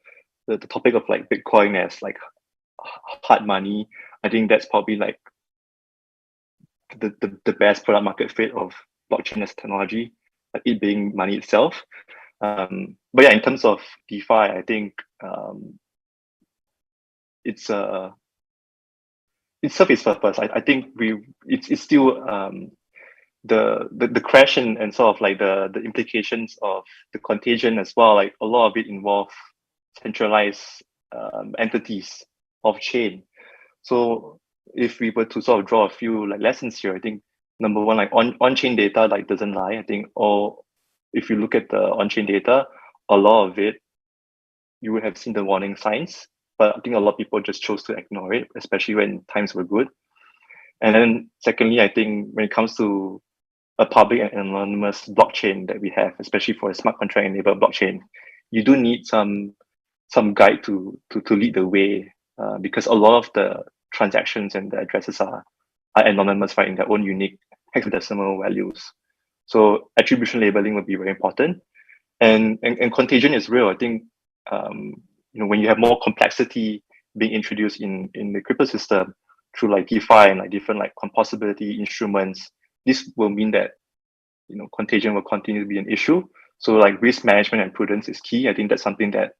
topic of like Bitcoin as like hard money. I think that's probably like the best product market fit of blockchain as technology, like it being money itself. But yeah, in terms of DeFi, I think it serves its purpose. I think it's still the crash and sort of like the implications of the contagion as well. Like a lot of it involve centralized entities off chain. So if we were to sort of draw a few like lessons here, I think number one, like on chain data like doesn't lie. I think, or if you look at the on chain data, a lot of it you would have seen the warning signs, but I think a lot of people just chose to ignore it, especially when times were good. And then secondly, I think when it comes to a public and anonymous blockchain that we have, especially for a smart contract enabled blockchain, you do need some guide to lead the way, because a lot of the transactions and the addresses are anonymous, right, in their own unique hexadecimal values. So attribution labeling would be very important, and contagion is real. I think when you have more complexity being introduced in the crypto system through like DeFi and like different like composability instruments, this will mean that contagion will continue to be an issue. So like risk management and prudence is key. I think that's something that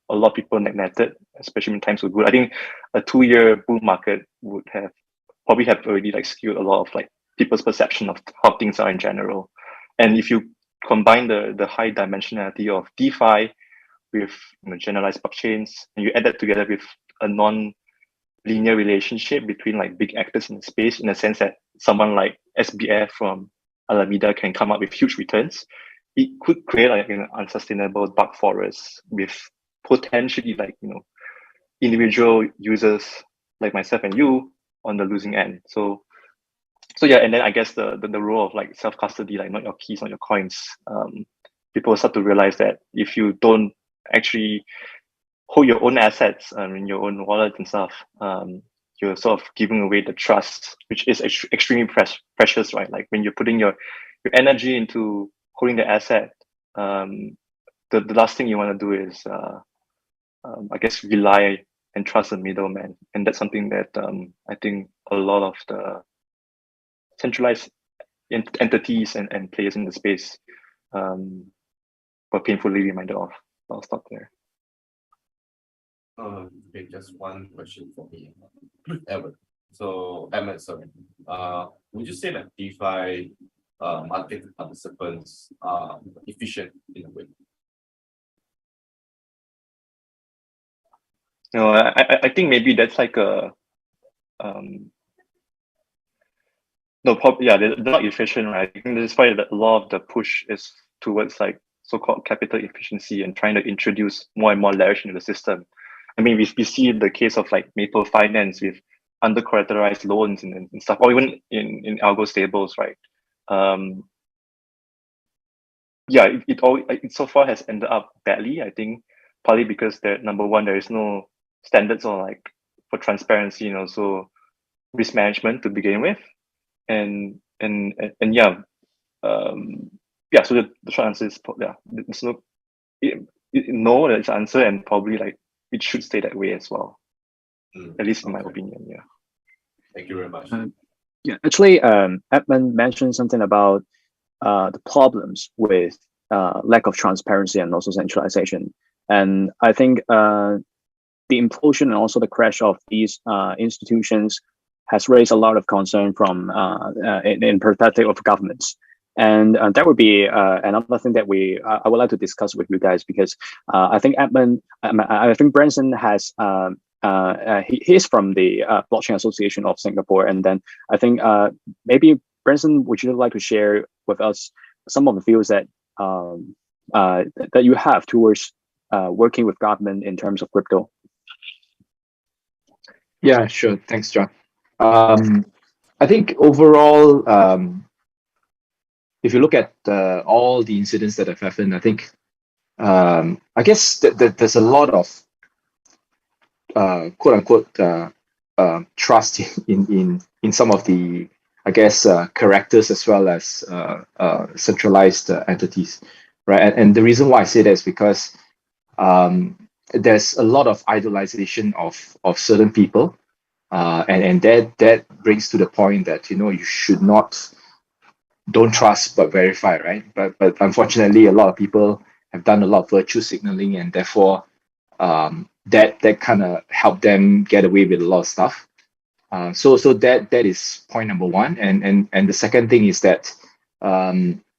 a lot of people neglected, especially when times were good. I think a 2-year bull market would probably have already like skewed a lot of like people's perception of how things are in general. And if you combine the high dimensionality of DeFi with generalized blockchains, and you add that together with a non-linear relationship between like big actors in the space, in the sense that someone like SBF from Alameda can come up with huge returns, it could create like an unsustainable dark forest with potentially like individual users like myself and you on the losing end. So yeah, and then I guess the role of like self-custody, like not your keys, not your coins. People start to realize that if you don't actually hold your own assets in your own wallet and stuff, you're sort of giving away the trust, which is extremely precious, right? Like when you're putting your energy into holding the asset, the last thing you want to do is I guess rely and trust the middleman, and that's something that I think a lot of the centralized entities and players in the space were painfully reminded of. I'll stop there. Okay, just one question for me, Edmund. So, Edmund, sorry. Would you say that DeFi market participants are efficient in a way? No, I think maybe that's like a they're not efficient, right? I think that's why a lot of the push is towards like so-called capital efficiency and trying to introduce more and more leverage into the system. I mean, we see the case of like Maple Finance with under-collateralized loans and stuff, or even in algo stables, right? It so far has ended up badly, I think, partly because number one, there is no standards or like for transparency and also risk management to begin with. So the short answer is there's no that's answer, and probably like it should stay that way as well. At least in my opinion. Yeah. Thank you very much. Actually, Edmund mentioned something about the problems with lack of transparency and also centralization. And I think the implosion and also the crash of these institutions has raised a lot of concern from in perspective of governments. And that would be another thing that I would like to discuss with you guys, because I think Edmund, I think Branson has he is from the Blockchain Association of Singapore, and then I think maybe Branson, would you like to share with us some of the views that that you have towards working with government in terms of crypto? Yeah, sure. Thanks, John. I think overall, if you look at all the incidents that have happened, I think I guess there's a lot of quote unquote trust in some of the, I guess, characters as well as centralized entities, right? And the reason why I say that is because there's a lot of idolization of certain people, and that brings to the point that you should don't trust but verify, right? But unfortunately, a lot of people have done a lot of virtue signaling, and therefore that kind of helped them get away with a lot of stuff. So that is point number one, and the second thing is that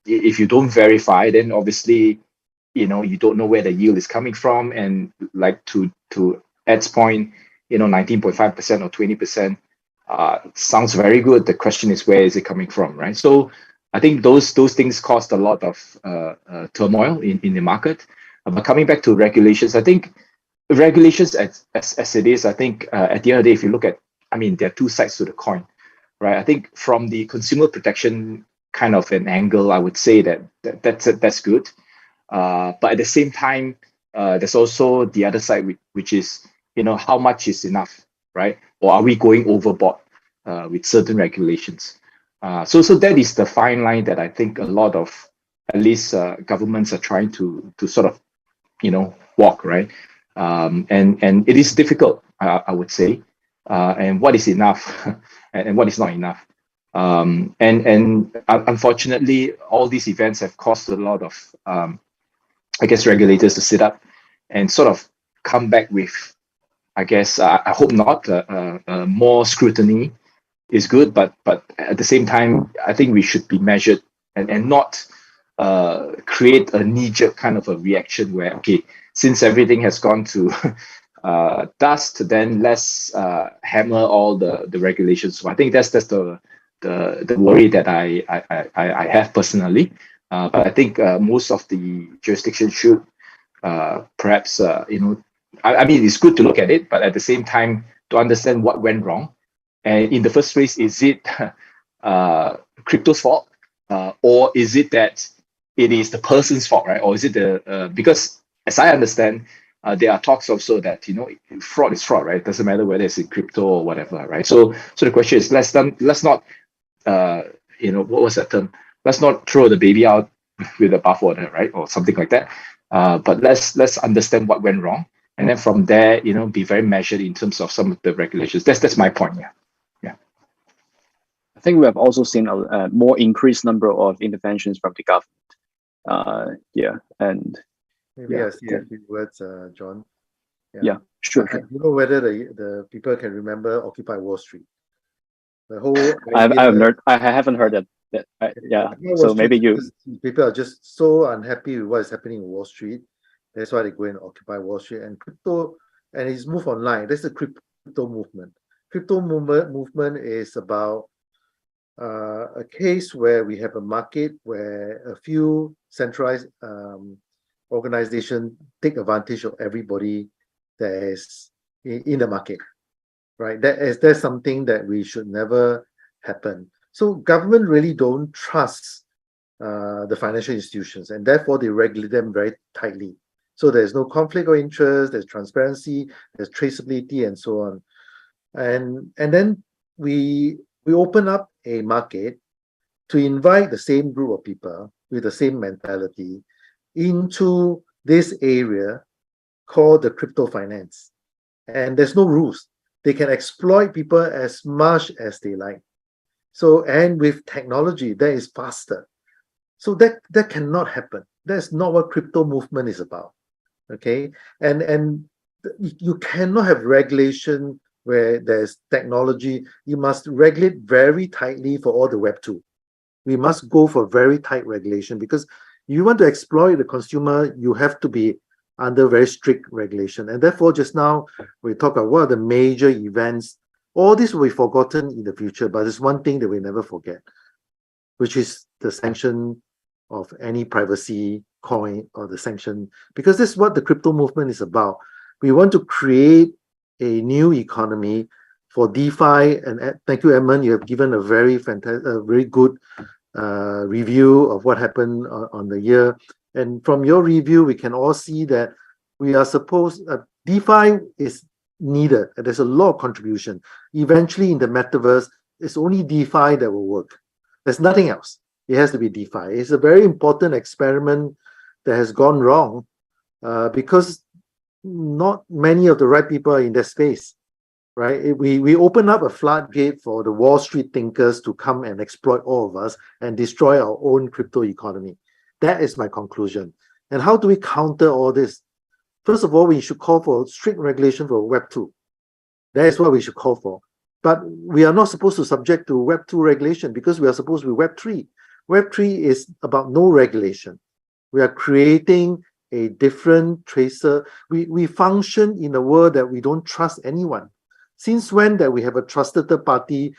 if you don't verify, then obviously you don't know where the yield is coming from, and like to Ed's point, 19.5% or 20% sounds very good. The question is, where is it coming from, right? So I think those things caused a lot of turmoil in the market. But coming back to regulations, I think regulations as it is, I think at the end of the day, if you look at, there are two sides to the coin, right? I think from the consumer protection kind of an angle, I would say that's good. But at the same time, there's also the other side, which is, how much is enough, right? Or are we going overboard with certain regulations? So that is the fine line that I think a lot of, at least governments are trying to sort of, walk, right? And it is difficult, I would say. And what is enough and what is not enough. And unfortunately, all these events have caused a lot of, I guess, regulators to sit up and sort of come back with, I guess, I hope not, more scrutiny is good, but at the same time, I think we should be measured and not create a knee-jerk kind of a reaction where, okay, since everything has gone to dust, then let's hammer all the regulations. So I think that's the worry that I have personally. But I think most of the jurisdictions should perhaps, it's good to look at it, but at the same time, to understand what went wrong. And in the first place, is it crypto's fault? Or is it that it is the person's fault, right? Or is it because as I understand, there are talks also that, fraud is fraud, right? It doesn't matter whether it's in crypto or whatever, right? So the question is, let's not, what was that term? Let's not throw the baby out with the bathwater, right? Or something like that. But let's understand what went wrong. And then from there, be very measured in terms of some of the regulations. That's my point, yeah. I think we have also seen a more increased number of interventions from the government. And maybe I see a few words, John. Yeah, sure. I don't know whether the people can remember Occupy Wall Street. The whole I haven't heard that. So maybe people are just so unhappy with what is happening in Wall Street. That's why they go and occupy Wall Street and crypto, and it's moved online. That's the crypto movement. Crypto movement is about a case where we have a market where a few centralized organizations take advantage of everybody that is in the market, right? That's something that we should never happen. So government really don't trust the financial institutions, and therefore they regulate them very tightly. So there's no conflict of interest, there's transparency, there's traceability, and so on. And then we open up a market to invite the same group of people with the same mentality into this area called the crypto finance. And there's no rules. They can exploit people as much as they like. So, and with technology, that is faster. So that cannot happen. That's not what crypto movement is about. Okay. And you cannot have regulation where there's technology. You must regulate very tightly for all the Web 2. We must go for very tight regulation, because you want to exploit the consumer, you have to be under very strict regulation. And therefore, just now we talk about what are the major events. All this will be forgotten in the future, but there's one thing that we never forget, which is the sanction of any privacy coin, or the sanction, because this is what the crypto movement is about. We want to create a new economy for DeFi. And thank you, Edmund. You have given a very good review of what happened on the year. And from your review, we can all see that we are supposed, DeFi is needed, and there's a lot of contribution. Eventually in the metaverse, it's only DeFi that will work. There's nothing else. It has to be DeFi. It's a very important experiment that has gone wrong because not many of the right people are in that space, right? We open up a floodgate for the Wall Street thinkers to come and exploit all of us and destroy our own crypto economy. That is my conclusion. And how do we counter all this? First of all, we should call for strict regulation for Web 2. That is what we should call for. But we are not supposed to subject to Web 2 regulation, because we are supposed to be Web 3. Web 3 is about no regulation. We are creating a different tracer. We function in a world that we don't trust anyone. Since when that we have a trusted third party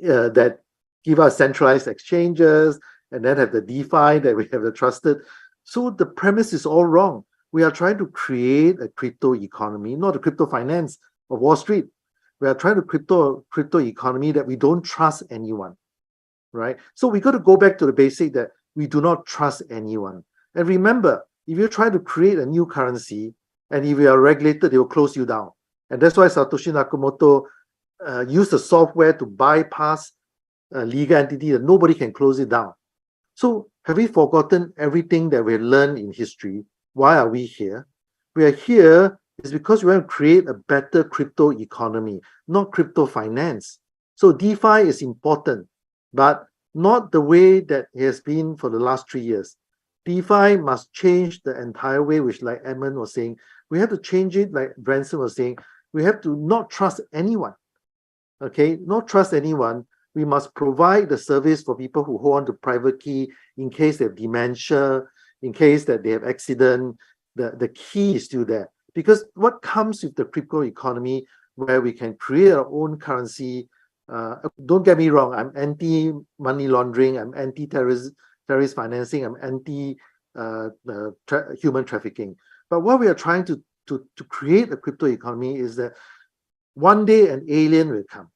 that give us centralized exchanges, and then have the DeFi that we have the trusted? So the premise is all wrong. We are trying to create a crypto economy, not a crypto finance of Wall Street. We are trying to crypto economy that we don't trust anyone, right? So we got to go back to the basic that we do not trust anyone. And remember, if you try to create a new currency, and if you are regulated, they will close you down. And that's why Satoshi Nakamoto used the software to bypass a legal entity that nobody can close it down. So have we forgotten everything that we learned in history? Why are we here? We are here is because we want to create a better crypto economy, not crypto finance. So DeFi is important, but not the way that it has been for the last 3 years. DeFi must change the entire way, which, like Edmund was saying, we have to change it, like Branson was saying, we have to not trust anyone. Okay, not trust anyone. We must provide the service for people who hold on to private key in case they have dementia, in case that they have accident. The key is still there. Because what comes with the crypto economy, where we can create our own currency, don't get me wrong, I'm anti-money laundering, I'm anti-terrorist financing, I'm anti-human trafficking. But what we are trying to create a crypto economy is that one day an alien will come,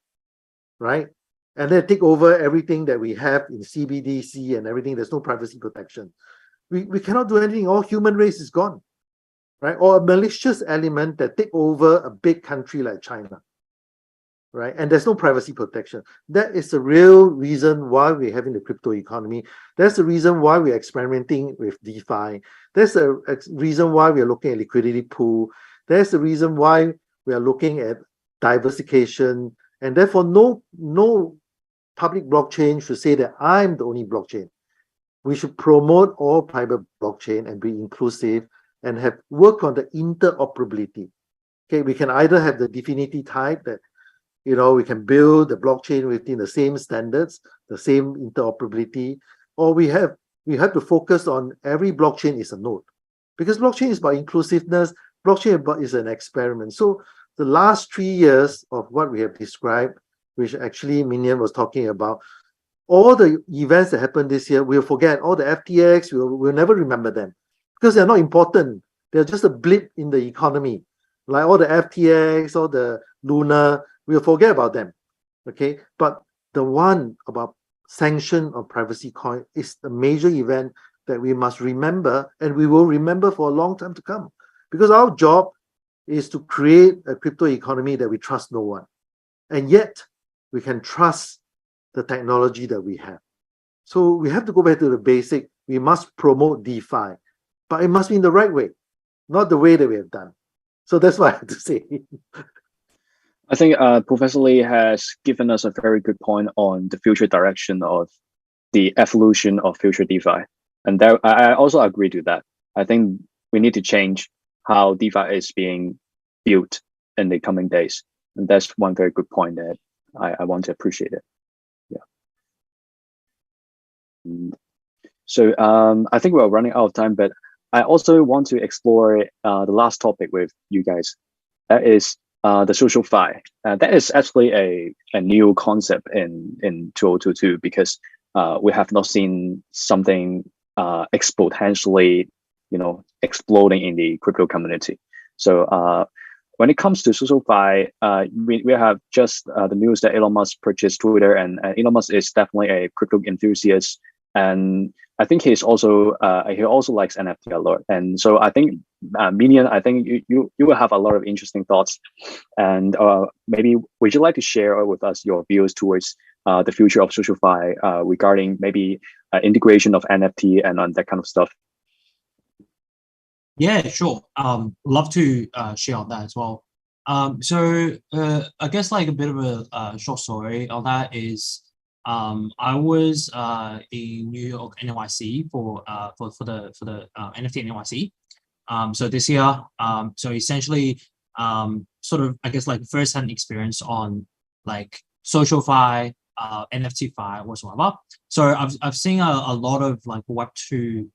right? And then take over everything that we have in CBDC and everything. There's no privacy protection. We cannot do anything. All human race is gone, right? Or a malicious element that take over a big country like China, right? And there's no privacy protection. That is the real reason why we're having the crypto economy. That's the reason why we're experimenting with DeFi. That's the reason why we're looking at liquidity pool. That's the reason why we are looking at diversification. And therefore, no public blockchain should say that I'm the only blockchain. We should promote all private blockchain and be inclusive and have work on the interoperability. Okay, we can either have the DFINITY type that, you know, we can build the blockchain within the same standards, the same interoperability, or we have to focus on every blockchain is a node, because blockchain is about inclusiveness. Blockchain is an experiment. So the last 3 years of what we have described, which actually Minion was talking about, all the events that happened this year, we'll forget. All the FTX, we'll never remember them because they're not important. They're just a blip in the economy. Like all the FTX, all the Luna, we'll forget about them. Okay, but the one about sanction of privacy coin is the major event that we must remember, and we will remember for a long time to come, because our job is to create a crypto economy that we trust no one, and yet we can trust the technology that we have. So we have to go back to the basic. We must promote DeFi, but it must be in the right way, not the way that we have done. So that's what I have to say. I think Professor Lee has given us a very good point on the future direction of the evolution of future DeFi. And there, I also agree to that. I think we need to change how DeFi is being built in the coming days. And that's one very good point that I want to appreciate it. So I think we're running out of time, but I also want to explore the last topic with you guys. That is the SocialFi. That is actually a new concept in 2022, because we have not seen something exponentially, exploding in the crypto community. So when it comes to SocialFi, we have just the news that Elon Musk purchased Twitter, and Elon Musk is definitely a crypto enthusiast. And I think he also likes NFT a lot. And so I think, Minion, I think you will have a lot of interesting thoughts. And maybe would you like to share with us your views towards the future of SocialFi regarding maybe integration of NFT and on that kind of stuff? Yeah, sure. Love to share on that as well. So I guess like a bit of a short story on that is, I was in New York NYC for the NFT NYC. So this year, so essentially, sort of I guess like first-hand experience on like SocialFi, NFT-Fi whatsoever. So I've seen a lot of like Web2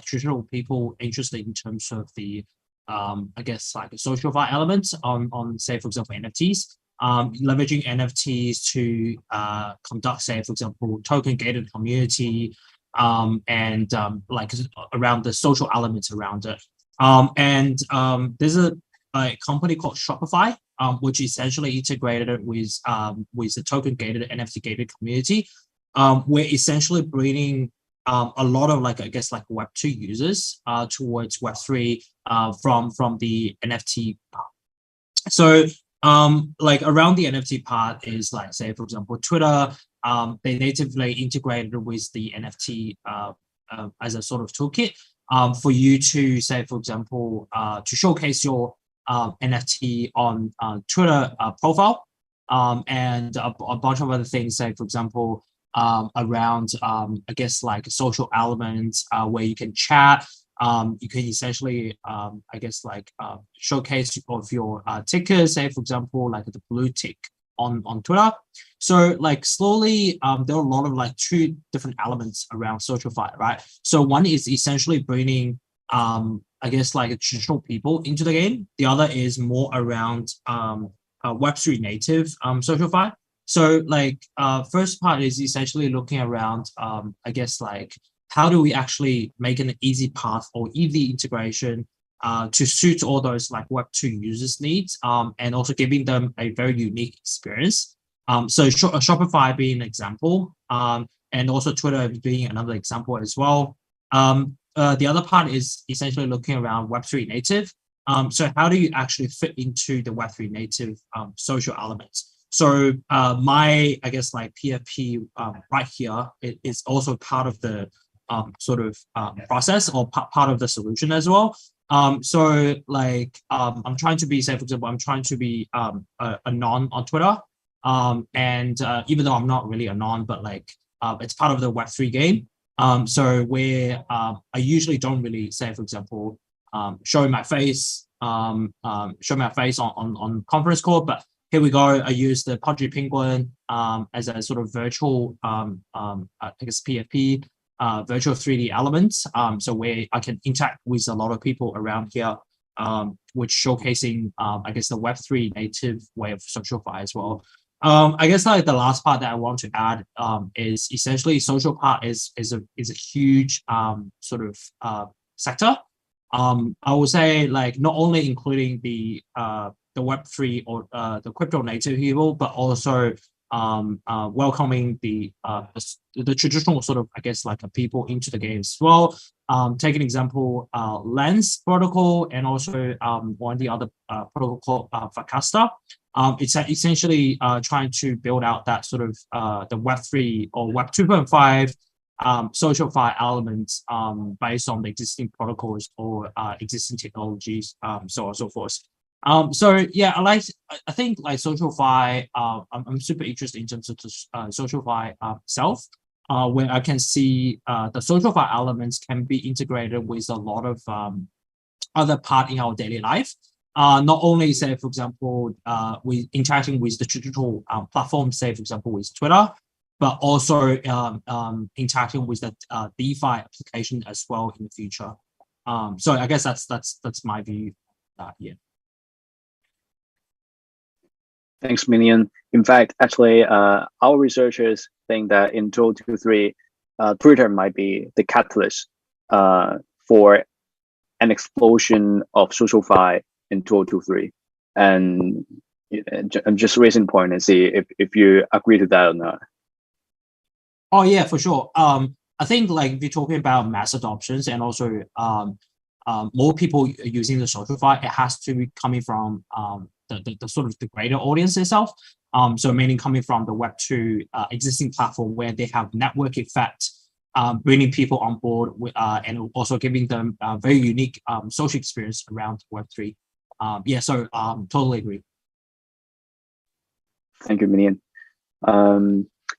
traditional people interested in terms of the I guess like the SocialFi elements on say for example NFTs. Leveraging NFTs to conduct, say, for example, token-gated community, and like around the social elements around it. And there's a company called Shopify, which essentially integrated with the token-gated, NFT-gated community. We're essentially bringing a lot of like I guess like Web2 users towards Web3 from the NFT part. So like around the NFT part is like, say, for example, Twitter, they natively integrated with the NFT as a sort of toolkit for you to, say, for example, to showcase your NFT on Twitter profile, and a bunch of other things, say, for example, around, I guess, like social elements where you can chat. You can essentially, I guess, like showcase of your tickers, say, for example, like the blue tick on Twitter. So like slowly, there are a lot of like two different elements around SocialFi, right? So one is essentially bringing, I guess, like traditional people into the game. The other is more around Web3 native SocialFi. So like first part is essentially looking around, I guess, like how do we actually make an easy path or easy integration to suit all those like Web2 users' needs, and also giving them a very unique experience. So Shopify being an example, and also Twitter being another example as well. The other part is essentially looking around Web3 native. So how do you actually fit into the Web3 native social elements? So my, I guess, like PFP right here is also part of the sort of process or part of the solution as well. So like I'm trying to be, say for example, I'm trying to be a non on Twitter. And even though I'm not really a non, but like it's part of the Web3 game. So where I usually don't really say, for example, showing my face, on conference call, but here we go. I use the Pudgy Penguin as a sort of virtual, I guess PFP, virtual 3D elements. So where I can interact with a lot of people around here, which showcasing, I guess, the Web3 native way of SocialFi as well. I guess like the last part that I want to add is essentially social part is a huge sort of sector. I would say like not only including the Web3 or the crypto native people, but also welcoming the traditional sort of, I guess, like people into the game as well. Take an example, Lens protocol, and also one of the other protocol, Fakasta. It's essentially trying to build out that sort of the Web3 or Web 2.5 SocialFi elements based on the existing protocols or existing technologies, so on and so forth. So yeah, I think like SocialFi, I'm super interested in terms of the SocialFi itself, where I can see the SocialFi elements can be integrated with a lot of other part in our daily life. Not only say, for example, we interacting with the traditional platforms, say, for example, with Twitter, but also interacting with the DeFi application as well in the future. So I guess that's my view. Yeah. Thanks, Minion. In fact, actually, our researchers think that in 2023, Twitter might be the catalyst for an explosion of SocialFi in 2023. And I'm just raising point and see if you agree to that or not. Oh yeah, for sure. I think like if you're talking about mass adoptions and also more people using the SocialFi, it has to be coming from the sort of the greater audience itself. So meaning coming from the Web2 existing platform where they have network effect, bringing people on board with, and also giving them a very unique social experience around Web3. Yeah, so totally agree. Thank you, Minion.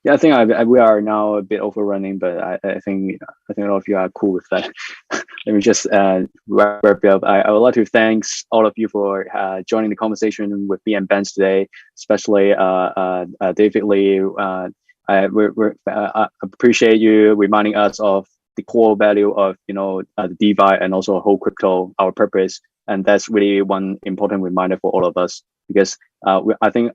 Yeah, I think we are now a bit overrunning, but I think a lot of you are cool with that. Let me just wrap it up. I would like to thank all of you for joining the conversation with me and Ben today, especially David Lee. I appreciate you reminding us of the core value of the DeFi and also whole crypto, our purpose, and that's really one important reminder for all of us, because I think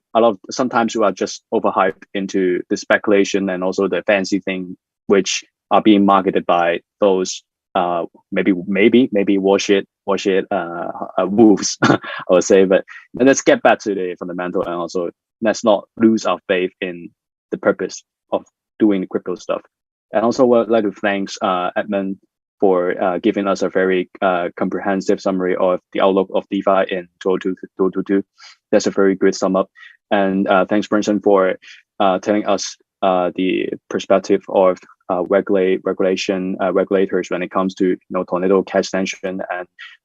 sometimes we are just overhyped into the speculation and also the fancy thing which are being marketed by those maybe wash it wolves, I would say. But let's get back to the fundamental, and also let's not lose our faith in the purpose of doing the crypto stuff. And also would like to thank Edmund for giving us a very comprehensive summary of the outlook of DeFi in 2022. That's a very good sum up. And thanks, Brenson, for telling us the perspective of regulators when it comes to tornado cash sanction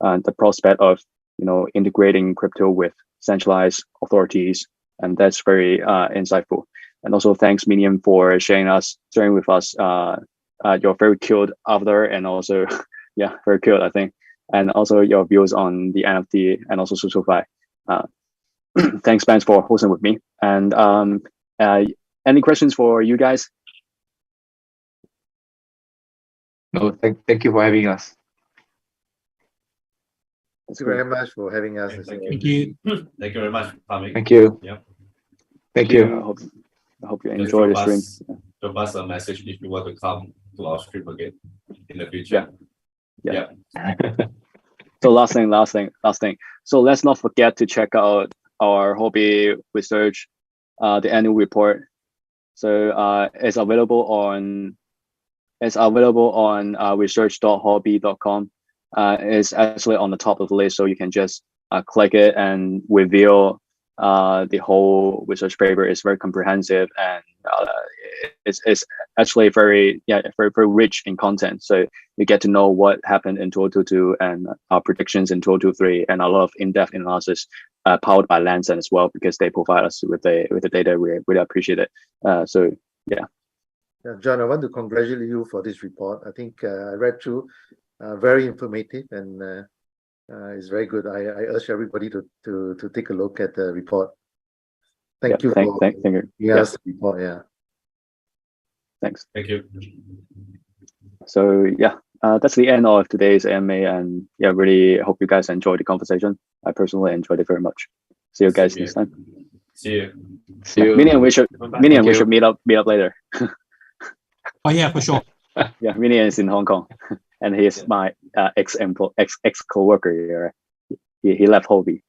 and the prospect of integrating crypto with centralized authorities. And that's very insightful. And also thanks, Minion, for sharing with us your very cute avatar, and also very cute, I think, and also your views on the NFT and also SocialFi. Thanks, Ben, for hosting with me. And any questions for you guys? No, thank you for having us. Thank you very much for having us. Thank you. Thank you very much for coming. Thank you. Yeah. Thank you. I hope you enjoy the stream. Drop us a message if you want to come to our stream again in the future. Yeah. So last thing. So let's not forget to check out our Huobi Research, the annual report. So it's available on research.huobi.com. It's actually on the top of the list, so you can just click it and reveal the whole research paper. Is very comprehensive, and it's actually very rich in content. So you get to know what happened in 2022 and our predictions in 2023, and a lot of in-depth analysis powered by Nansen as well, because they provide us with the data. We really appreciate it. So yeah. John, I want to congratulate you for this report. I think I read through, very informative, and it's very good. I urge everybody to take a look at the report. Thank you. Thank you. Yes, the report. Yeah. Thanks. Thank you. So yeah, that's the end of today's AMA, and yeah, really hope you guys enjoyed the conversation. I personally enjoyed it very much. See you guys next time. See you. See you. Minion, we should meet up later. Oh yeah, for sure. Yeah, Minion is in Hong Kong, and he is my ex co-worker here. He left Huobi.